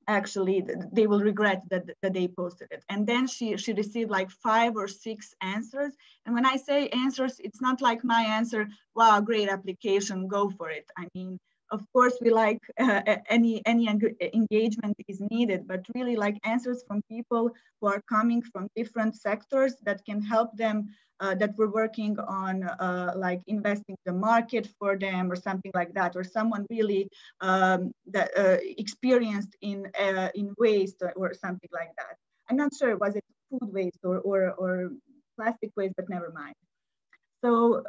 actually, they will regret that they posted it. And then she received like 5 or 6 answers. And when I say answers, it's not like my answer, wow, great application, go for it. I mean, of course, we like any engagement is needed, but really like answers from people who are coming from different sectors that can help them, that we're working on like investing the market for them or something like that, or someone really experienced in waste or something like that. I'm not sure, was it food waste or plastic waste, but never mind. So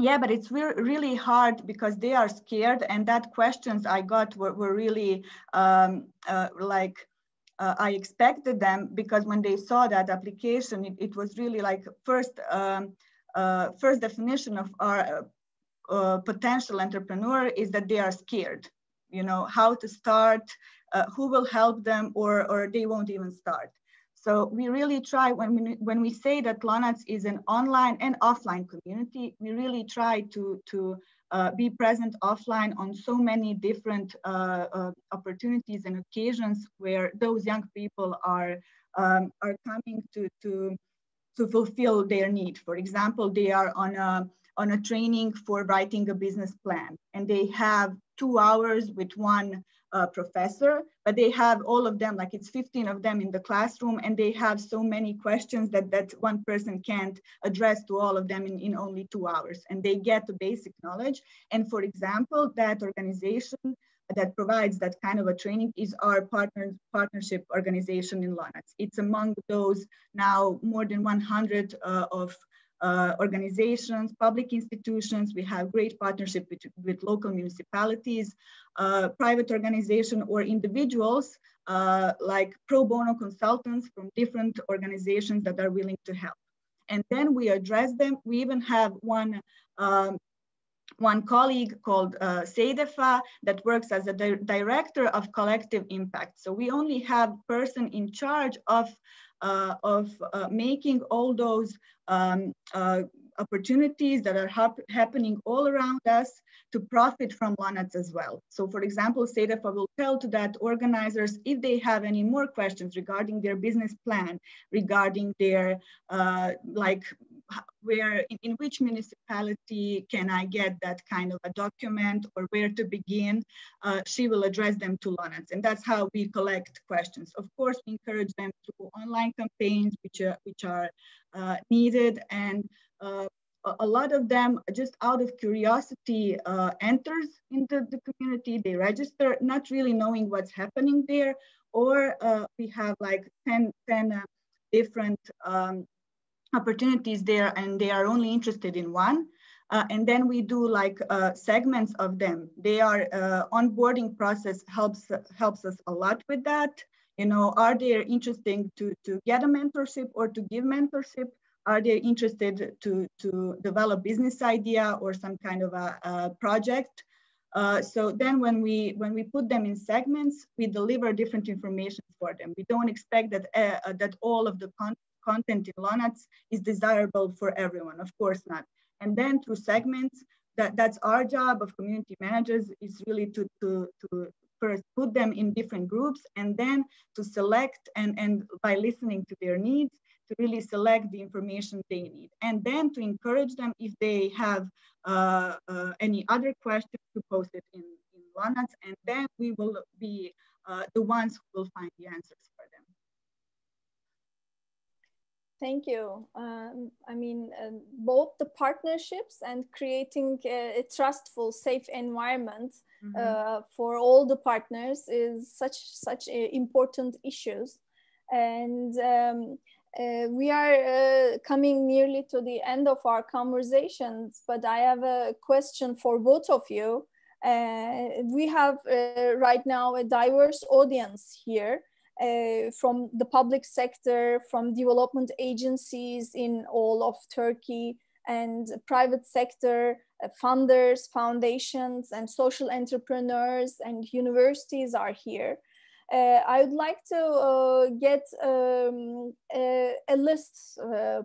Yeah, but it's really hard because they are scared, and that questions I got were really like I expected them, because when they saw that application, it was really like first definition of our potential entrepreneur is that they are scared, you know, how to start, who will help them, or they won't even start. So we really try, when we say that Lonac is an online and offline community, we really try to be present offline on so many different opportunities and occasions where those young people are coming to fulfill their need. For example, they are on a training for writing a business plan, and they have 2 hours with one professor, but they have all of them, like it's 15 of them in the classroom, and they have so many questions that one person can't address to all of them in only 2 hours, and they get the basic knowledge. And for example, that organization that provides that kind of a training is our partnership organization in Lonac. It's among those now more than 100 of organizations, public institutions. We have great partnership with local municipalities, private organization or individuals like pro bono consultants from different organizations that are willing to help. And then we address them. We even have one colleague called Seidefa that works as a director of collective impact. So we only have person in charge of making all those opportunities that are happening all around us to profit from Lonac as well. So for example, Seidefa will tell to that organizers if they have any more questions regarding their business plan, regarding their like where, in which municipality can I get that kind of a document, or where to begin, she will address them to Lonac. And that's how we collect questions. Of course, we encourage them through online campaigns, which are needed. And a lot of them, just out of curiosity, enters into the community. They register, not really knowing what's happening there. Or we have like 10 different opportunities there, and they are only interested in one. And then we do like segments of them. They are onboarding process helps us a lot with that. You know, are they interested to get a mentorship or to give mentorship? Are they interested to develop business idea or some kind of a project? So then when we put them in segments, we deliver different information for them. We don't expect that all of the content in Lonac is desirable for everyone, of course not. And then through segments, that's our job of community managers, is really to first put them in different groups, and then to select, and by listening to their needs, to really select the information they need. And then to encourage them, if they have any other questions, to post it in Lonac, and then we will be the ones who will find the answers for them.
Thank you. I mean, both the partnerships and creating a trustful, safe environment for all the partners is such important issues. And we are coming nearly to the end of our conversations, but I have a question for both of you. We have right now a diverse audience here. From the public sector, from development agencies in all of Turkey, and private sector, funders, foundations, and social entrepreneurs and universities are here. I would like to get a list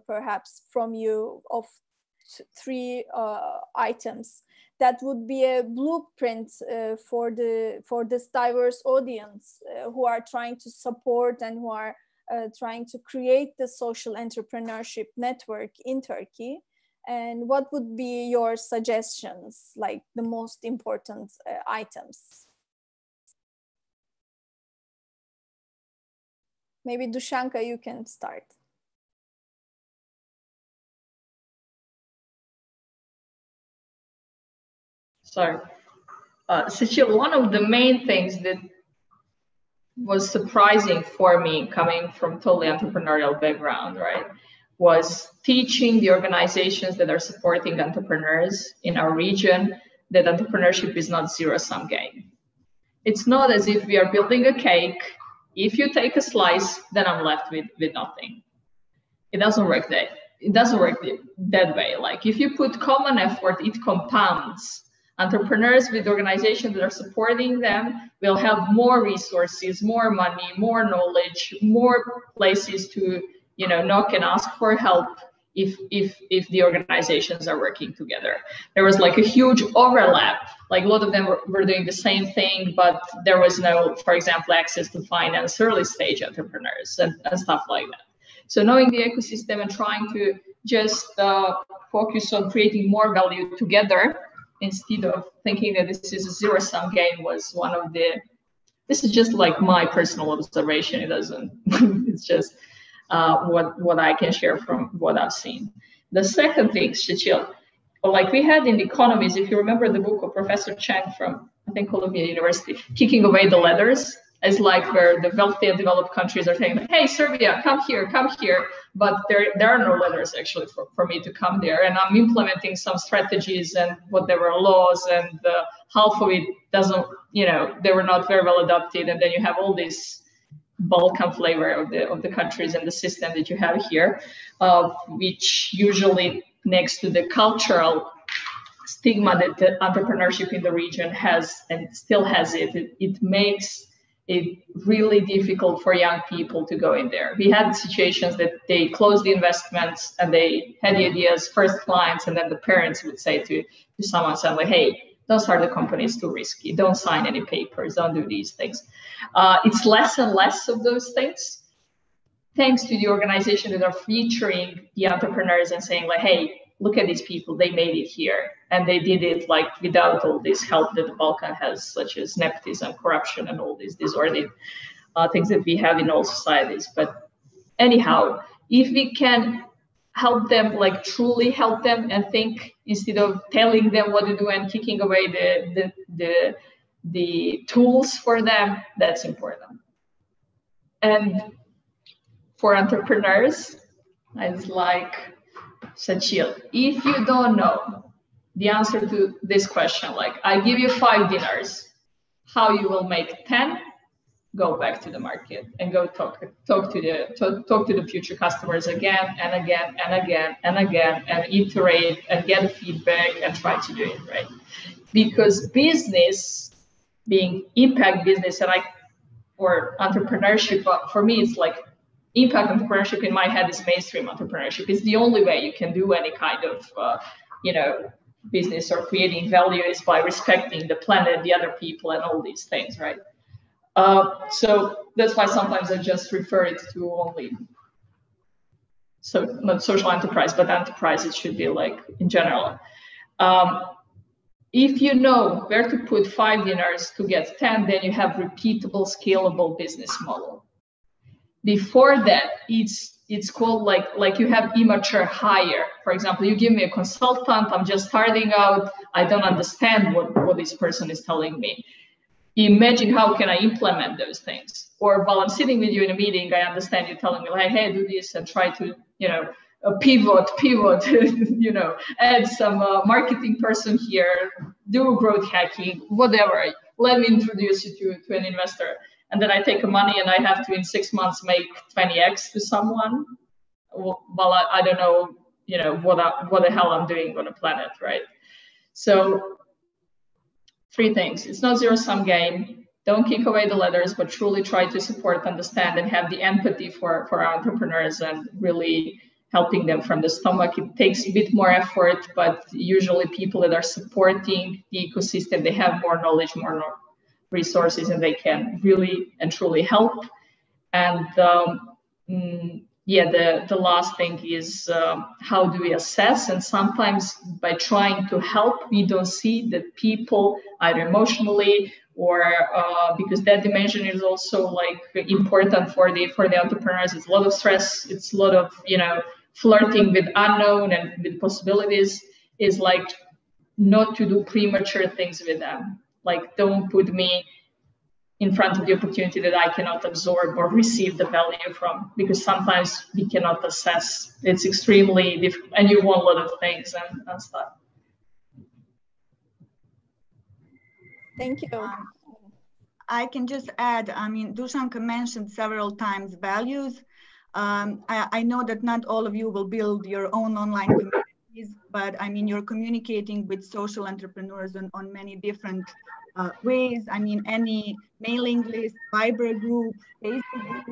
perhaps from you of 3 items that would be a blueprint for this diverse audience who are trying to support and who are trying to create the social entrepreneurship network in Turkey. And what would be your suggestions, like the most important items? Maybe Dushanka, you can start.
Sorry. Cecilia, one of the main things that was surprising for me, coming from totally entrepreneurial background, right, was teaching the organizations that are supporting entrepreneurs in our region that entrepreneurship is not zero-sum game. It's not as if we are building a cake. If you take a slice, then I'm left with nothing. It doesn't work that way. Like if you put common effort, it compounds. Entrepreneurs with organizations that are supporting them will have more resources, more money, more knowledge, more places to, you know, knock and ask for help if the organizations are working together. There was like a huge overlap. Like a lot of them were doing the same thing, but there was no, for example, access to finance, early stage entrepreneurs and stuff like that. So knowing the ecosystem and trying to just focus on creating more value together instead of thinking that this is a zero-sum game was one of the, this is just like my personal observation. It doesn't, it's just what I can share from what I've seen. The second thing, Cecile, like we had in the economies, if you remember the book of Professor Chang from, I think, Columbia University, Kicking Away the Ladders, is like where the wealthy and developed countries are saying, hey, Serbia, come here, but there are no ladders actually for me to come there. And I'm implementing some strategies and whatever laws, and half of it doesn't, you know, they were not very well adopted. And then you have all this Balkan flavor of the countries and the system that you have here, which usually next to the cultural stigma that the entrepreneurship in the region has and still has it makes it really difficult for young people to go in there. We had situations that they closed the investments and they had the ideas, first clients, and then the parents would say to someone, like, hey, don't start the company, it's too risky. Don't sign any papers, don't do these things. It's less and less of those things, thanks to the organization that are featuring the entrepreneurs and saying like, hey, look at these people, they made it here. And they did it like without all this help that the Balkan has, such as nepotism, corruption, and all these disordered things that we have in all societies. But anyhow, if we can help them, like truly help them and think instead of telling them what to do and kicking away the tools for them, that's important. And for entrepreneurs, it's like, Cecile, if you don't know the answer to this question, like I give you 5 dinners, how you will make 10, go back to the market and go talk to the future customers again and again and again and again and iterate and get feedback and try to do it right. Because business, being impact business or entrepreneurship, for me it's like impact entrepreneurship in my head is mainstream entrepreneurship. It's the only way you can do any kind of business or creating value is by respecting the planet, the other people, and all these things, right? So that's why sometimes I just refer it to only, so not social enterprise, but enterprise, it should be like in general. If you know where to put 5 dinners to get 10, then you have repeatable, scalable business model. Before that, it's called like you have immature hire. For example, you give me a consultant, I'm just starting out, I don't understand what this person is telling me. Imagine how can I implement those things? Or while I'm sitting with you in a meeting, I understand you telling me like, hey, do this and try to, pivot, add some marketing person here, do growth hacking, whatever. Let me introduce you to an investor. And then I take the money and I have to in 6 months make 20x to someone. Well, I don't know, what the hell I'm doing on the planet, right? So 3 things. It's not zero-sum game. Don't kick away the ladders, but truly try to support, understand, and have the empathy for our entrepreneurs and really helping them from the stomach. It takes a bit more effort, but usually people that are supporting the ecosystem, they have more knowledge, more resources, and they can really and truly help. And the last thing is how do we assess? And sometimes by trying to help, we don't see that people either emotionally or because that dimension is also like important for the entrepreneurs. It's a lot of stress. It's a lot of flirting with unknown and with possibilities. Is like not to do premature things with them. Like don't put me in front of the opportunity that I cannot absorb or receive the value from, because sometimes we cannot assess. It's extremely difficult, and you want a lot of things and stuff.
Thank you.
I can just add, I mean, Dušanka mentioned several times values. I know that not all of you will build your own online communities, but I mean, you're communicating with social entrepreneurs on many different ways. I mean, any mailing list, Viber group, Facebook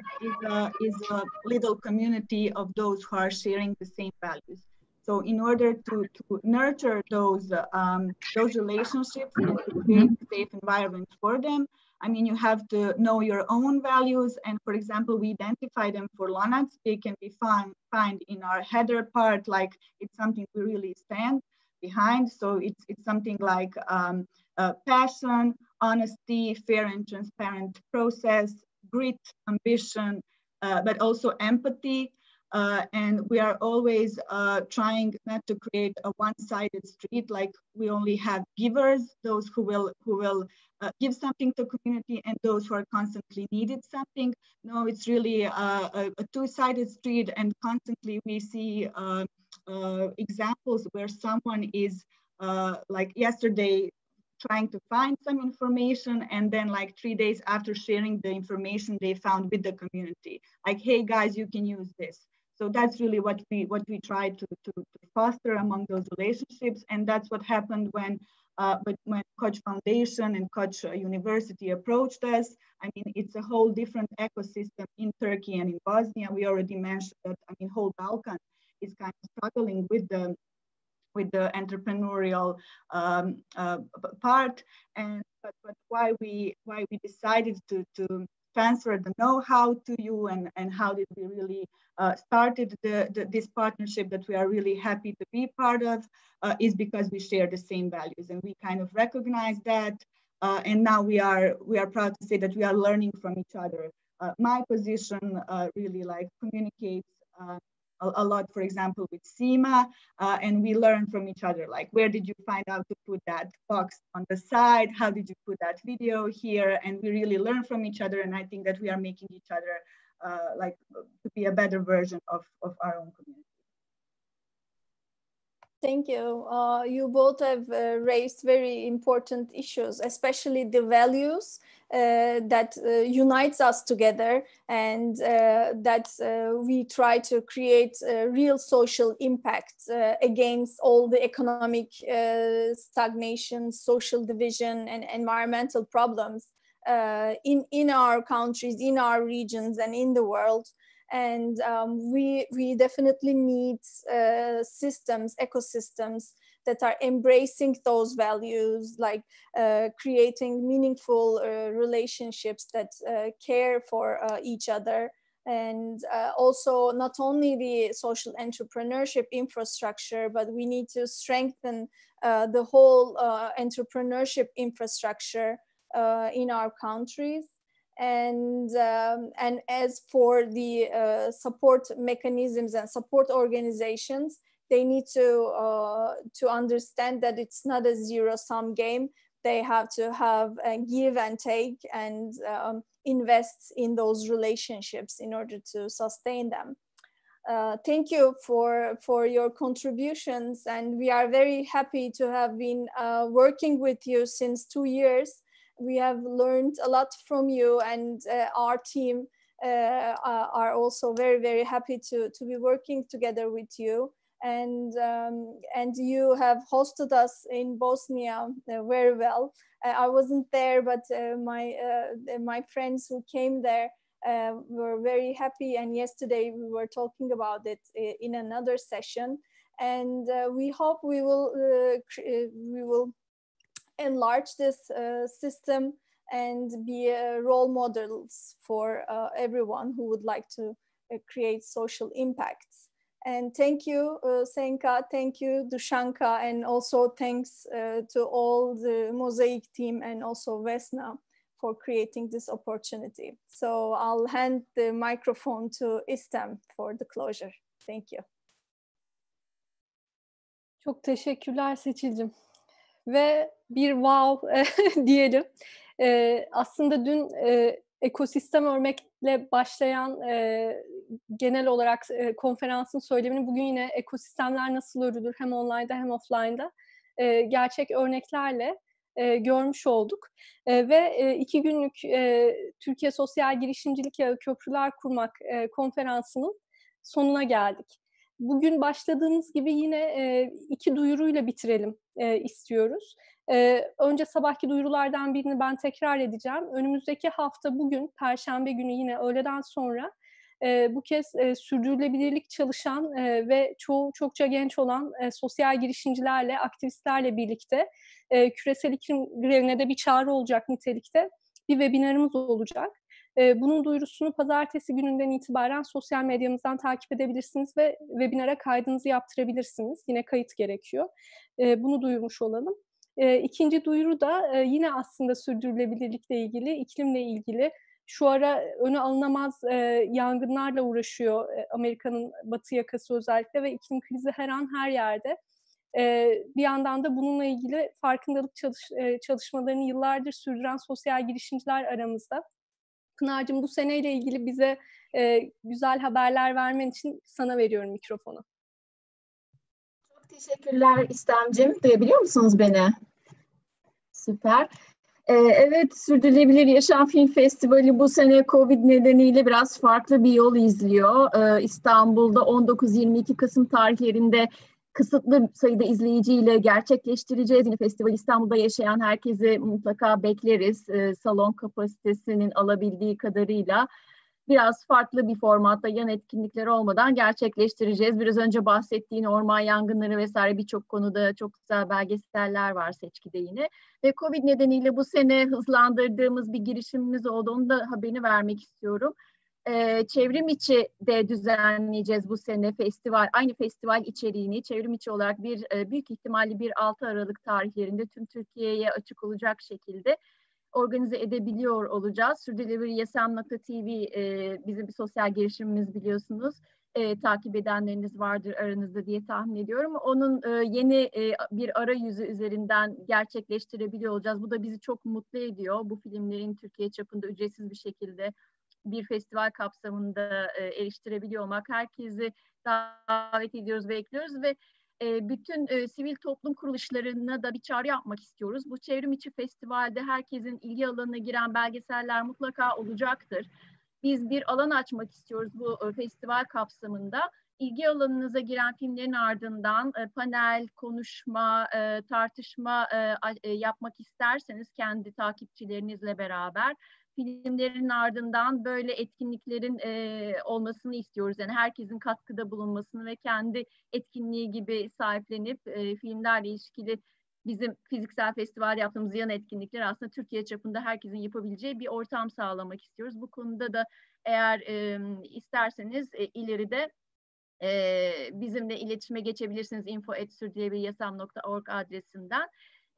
group is a little community of those who are sharing the same values. So in order to nurture those relationships and to create a safe environment for them, I mean, you have to know your own values. And for example, we identify them for Lonac. They can be found in our header part, like it's something we really stand behind. So it's something like passion, honesty, fair and transparent process, grit, ambition, but also empathy. And we are always trying not to create a one-sided street, like we only have givers, those who will give something to community, and those who are constantly needed something. No, it's really a two-sided street, and constantly we see examples where someone is like yesterday trying to find some information, and then like 3 days after sharing the information they found with the community, like, hey guys, you can use this. So that's really what we try to foster among those relationships, and that's what happened when Koç Foundation and Koç University approached us. I mean, it's a whole different ecosystem in Turkey and in Bosnia. We already mentioned that. I mean, whole Balkan is kind of struggling with the entrepreneurial part, and but why we decided to transfer the know-how to you, and how did we really started this partnership that we are really happy to be part of, is because we share the same values, and we kind of recognize that, and now we are proud to say that we are learning from each other. My position really like communicates a lot, for example, with Sima, and we learn from each other, like, where did you find out to put that box on the side? How did you put that video here? And we really learn from each other, and I think that we are making each other like to be a better version of our own community.
Thank you. You both have raised very important issues, especially the values that unites us together, and that we try to create real social impact against all the economic stagnation, social division, and environmental problems in our countries, in our regions, and in the world. And we definitely need systems, ecosystems that are embracing those values, like creating meaningful relationships that care for each other. And also not only the social entrepreneurship infrastructure, but we need to strengthen the whole entrepreneurship infrastructure in our countries. And as for the support mechanisms and support organizations, they need to understand that it's not a zero-sum game. They have to have a give and take, and invest in those relationships in order to sustain them. Thank you for your contributions, and we are very happy to have been working with you since 2 years. We have learned a lot from you, and our team are also very, very happy to be working together with you. And you have hosted us in Bosnia very well. I wasn't there, but my friends who came there were very happy. And yesterday we were talking about it in another session. And we hope we will enlarge this system and be role models for everyone who would like to create social impacts. And thank you, Senka, thank you, Dušanka, and also thanks to all the Mosaic team and also Vesna for creating this opportunity. So I'll hand the microphone to İstem for the closure. Thank you.
Çok teşekkürler Seçil'cim. Ve bir wow diyelim.
Aslında dün ekosistem örmekle başlayan genel olarak konferansın söylemini bugün yine ekosistemler nasıl örülür hem online'da hem offline'da gerçek örneklerle görmüş olduk. Ve 2 günlük Türkiye Sosyal Girişimcilik Yağı Köprüler Kurmak konferansının sonuna geldik. Bugün başladığımız gibi yine 2 duyuruyla bitirelim istiyoruz. Önce sabahki duyurulardan birini ben tekrar edeceğim. Önümüzdeki hafta bugün, Perşembe günü yine öğleden sonra bu kez sürdürülebilirlik çalışan ve çoğu çokça genç olan sosyal girişimcilerle, aktivistlerle birlikte küresel iklim grevine de bir çağrı olacak nitelikte bir webinarımız olacak. Bunun duyurusunu pazartesi gününden itibaren sosyal medyamızdan takip edebilirsiniz ve webinara kaydınızı yaptırabilirsiniz. Yine kayıt gerekiyor. Bunu duyurmuş olalım. İkinci duyuru da yine aslında sürdürülebilirlikle ilgili, iklimle ilgili. Şu ara önü alınamaz yangınlarla uğraşıyor Amerika'nın batı yakası özellikle ve iklim krizi her an her yerde. Bir yandan da bununla ilgili farkındalık çalışmalarını yıllardır sürdüren sosyal girişimciler aramızda. Pınar'cığım, bu seneyle ilgili bize güzel haberler vermen için sana veriyorum mikrofonu.
Çok teşekkürler İstemciğim. Duyabiliyor musunuz beni? Süper. Evet, Sürdürülebilir Yaşam Film Festivali bu sene Covid nedeniyle biraz farklı bir yol izliyor. İstanbul'da 19-22 Kasım tarihlerinde kısıtlı sayıda izleyiciyle gerçekleştireceğiz. Yine festival İstanbul'da yaşayan herkesi mutlaka bekleriz. Salon kapasitesinin alabildiği kadarıyla biraz farklı bir formatta yan etkinlikler olmadan gerçekleştireceğiz. Biraz önce bahsettiğin orman yangınları vesaire birçok konuda çok güzel belgeseller var seçkide yine. Ve Covid nedeniyle bu sene hızlandırdığımız bir girişimimiz oldu. Onu da haberini vermek istiyorum. Çevrim içi de düzenleyeceğiz bu sene festival. Aynı festival içeriğini çevrim içi olarak büyük ihtimalle 1-6 Aralık tarihlerinde tüm Türkiye'ye açık olacak şekilde organize edebiliyor olacağız. Sürdürülebilir.yasam.tv bizim bir sosyal girişimimiz biliyorsunuz. Takip edenleriniz vardır aranızda diye tahmin ediyorum. Onun yeni bir arayüzü üzerinden gerçekleştirebiliyor olacağız. Bu da bizi çok mutlu ediyor. Bu filmlerin Türkiye çapında ücretsiz bir şekilde bir festival kapsamında eriştirebiliyor olmak. Herkesi davet ediyoruz, bekliyoruz ve bütün sivil toplum kuruluşlarına da bir çağrı yapmak istiyoruz. Bu çevrim içi festivalde herkesin ilgi alanına giren belgeseller mutlaka olacaktır. Biz bir alan açmak istiyoruz bu festival kapsamında. İlgi alanınıza giren filmlerin ardından panel, konuşma, tartışma yapmak isterseniz kendi takipçilerinizle beraber filmlerin ardından böyle etkinliklerin olmasını istiyoruz. Yani herkesin katkıda bulunmasını ve kendi etkinliği gibi sahiplenip filmlerle ilişkili bizim fiziksel festival yaptığımız yan etkinlikler aslında Türkiye çapında herkesin yapabileceği bir ortam sağlamak istiyoruz. Bu konuda da eğer isterseniz ileride bizimle iletişime geçebilirsiniz info@sürdürülebiliryasam.org adresinden.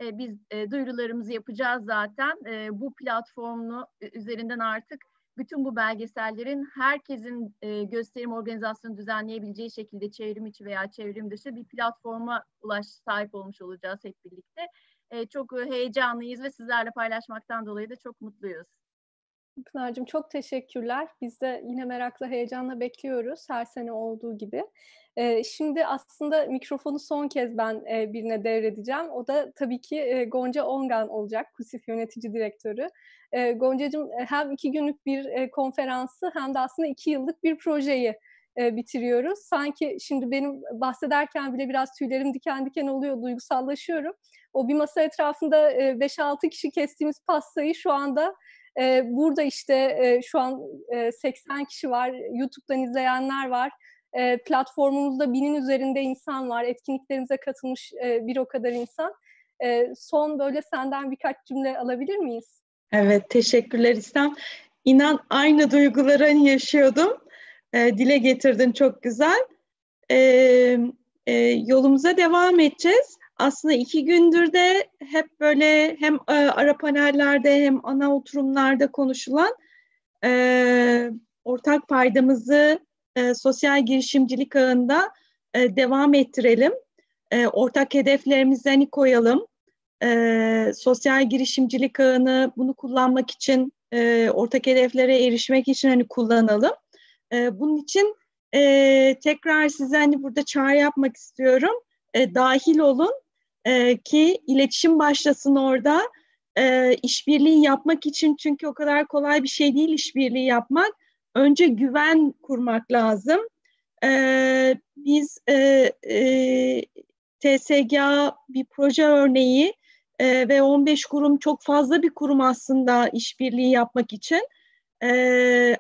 Biz duyurularımızı yapacağız zaten. Bu platformu üzerinden artık bütün bu belgesellerin herkesin gösterim organizasyonu düzenleyebileceği şekilde çevrim içi veya çevrim dışı bir platforma sahip olmuş olacağız hep birlikte. Çok heyecanlıyız ve sizlerle paylaşmaktan dolayı da çok mutluyuz.
Pınar'cığım çok teşekkürler. Biz de yine merakla, heyecanla bekliyoruz her sene olduğu gibi. Şimdi aslında mikrofonu son kez ben birine devredeceğim. O da tabii ki Gonca Ongan olacak, KUSİF Yönetici Direktörü. Gonca'cığım hem 2 günlük bir konferansı hem de aslında 2 yıllık bir projeyi bitiriyoruz. Sanki şimdi benim bahsederken bile biraz tüylerim diken diken oluyor, duygusallaşıyorum. O bir masa etrafında 5-6 kişi kestiğimiz pastayı şu anda burada işte şu an 80 kişi var, YouTube'dan izleyenler var. Platformumuzda 1000'in üzerinde insan var. Etkinliklerimize katılmış bir o kadar insan. Son böyle senden birkaç cümle alabilir miyiz?
Evet, teşekkürler İstem. İnan aynı duyguları yaşıyordum. Dile getirdin, çok güzel. Yolumuza devam edeceğiz. Aslında 2 gündür de hep böyle hem ara panellerde hem ana oturumlarda konuşulan ortak paydamızı sosyal girişimcilik ağında devam ettirelim. Ortak hedeflerimizi koyalım. sosyal girişimcilik ağını bunu kullanmak için, ortak hedeflere erişmek için hani kullanalım. Bunun için tekrar size hani burada çağrı yapmak istiyorum. Dahil olun ki iletişim başlasın orada. İşbirliği yapmak için, çünkü o kadar kolay bir şey değil işbirliği yapmak. Önce güven kurmak lazım. Biz TSGA bir proje örneği ve 15 kurum çok fazla bir kurum aslında işbirliği yapmak için.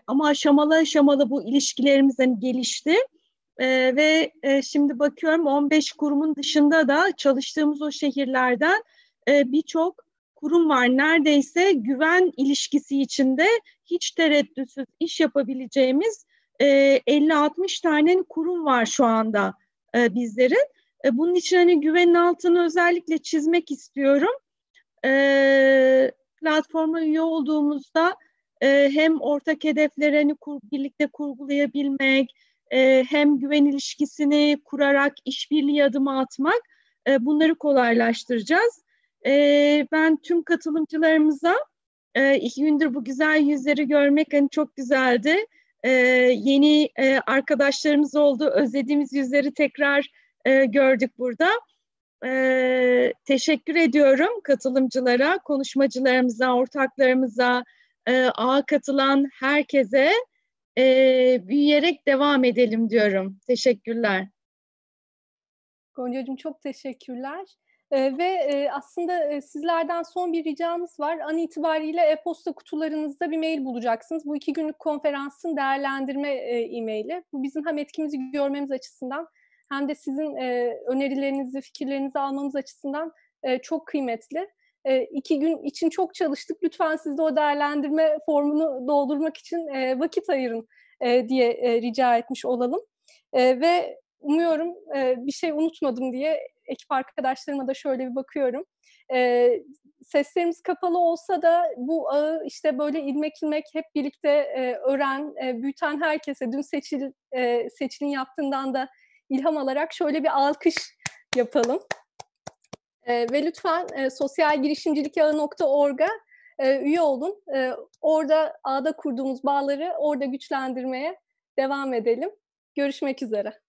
Ama aşamalı aşamalı bu ilişkilerimiz hani gelişti. Ve şimdi bakıyorum 15 kurumun dışında da çalıştığımız o şehirlerden birçok kurum var. Neredeyse güven ilişkisi içinde hiç tereddütsüz iş yapabileceğimiz 50-60 tane kurum var şu anda bizlerin. Bunun için hani güvenin altını özellikle çizmek istiyorum. Platforma üye olduğumuzda hem ortak hedeflerini birlikte kurgulayabilmek, hem güven ilişkisini kurarak işbirliği adımı atmak, bunları kolaylaştıracağız. Ben tüm katılımcılarımıza 2 gündür bu güzel yüzleri görmek hani çok güzeldi. Yeni arkadaşlarımız oldu. Özlediğimiz yüzleri tekrar gördük burada. Teşekkür ediyorum katılımcılara, konuşmacılarımıza, ortaklarımıza, ağa katılan herkese. Büyüyerek devam edelim diyorum. Teşekkürler.
Goncacığım çok teşekkürler. Ve aslında sizlerden son bir ricamız var. An itibariyle e-posta kutularınızda bir mail bulacaksınız. Bu 2 günlük konferansın değerlendirme e-maili. Bu bizim hem etkimizi görmemiz açısından hem de sizin önerilerinizi, fikirlerinizi almamız açısından çok kıymetli. 2 gün için çok çalıştık. Lütfen siz de o değerlendirme formunu doldurmak için vakit ayırın diye rica etmiş olalım. Ve umuyorum bir şey unutmadım diye ekip arkadaşlarıma da şöyle bir bakıyorum. Seslerimiz kapalı olsa da bu ağı işte böyle ilmek ilmek hep birlikte öğren, büyüten herkese dün Seçil'in yaptığından da ilham alarak şöyle bir alkış yapalım. Ve lütfen sosyalgirişimcilikağı.org'a üye olun. Orada ağda kurduğumuz bağları orada güçlendirmeye devam edelim. Görüşmek üzere.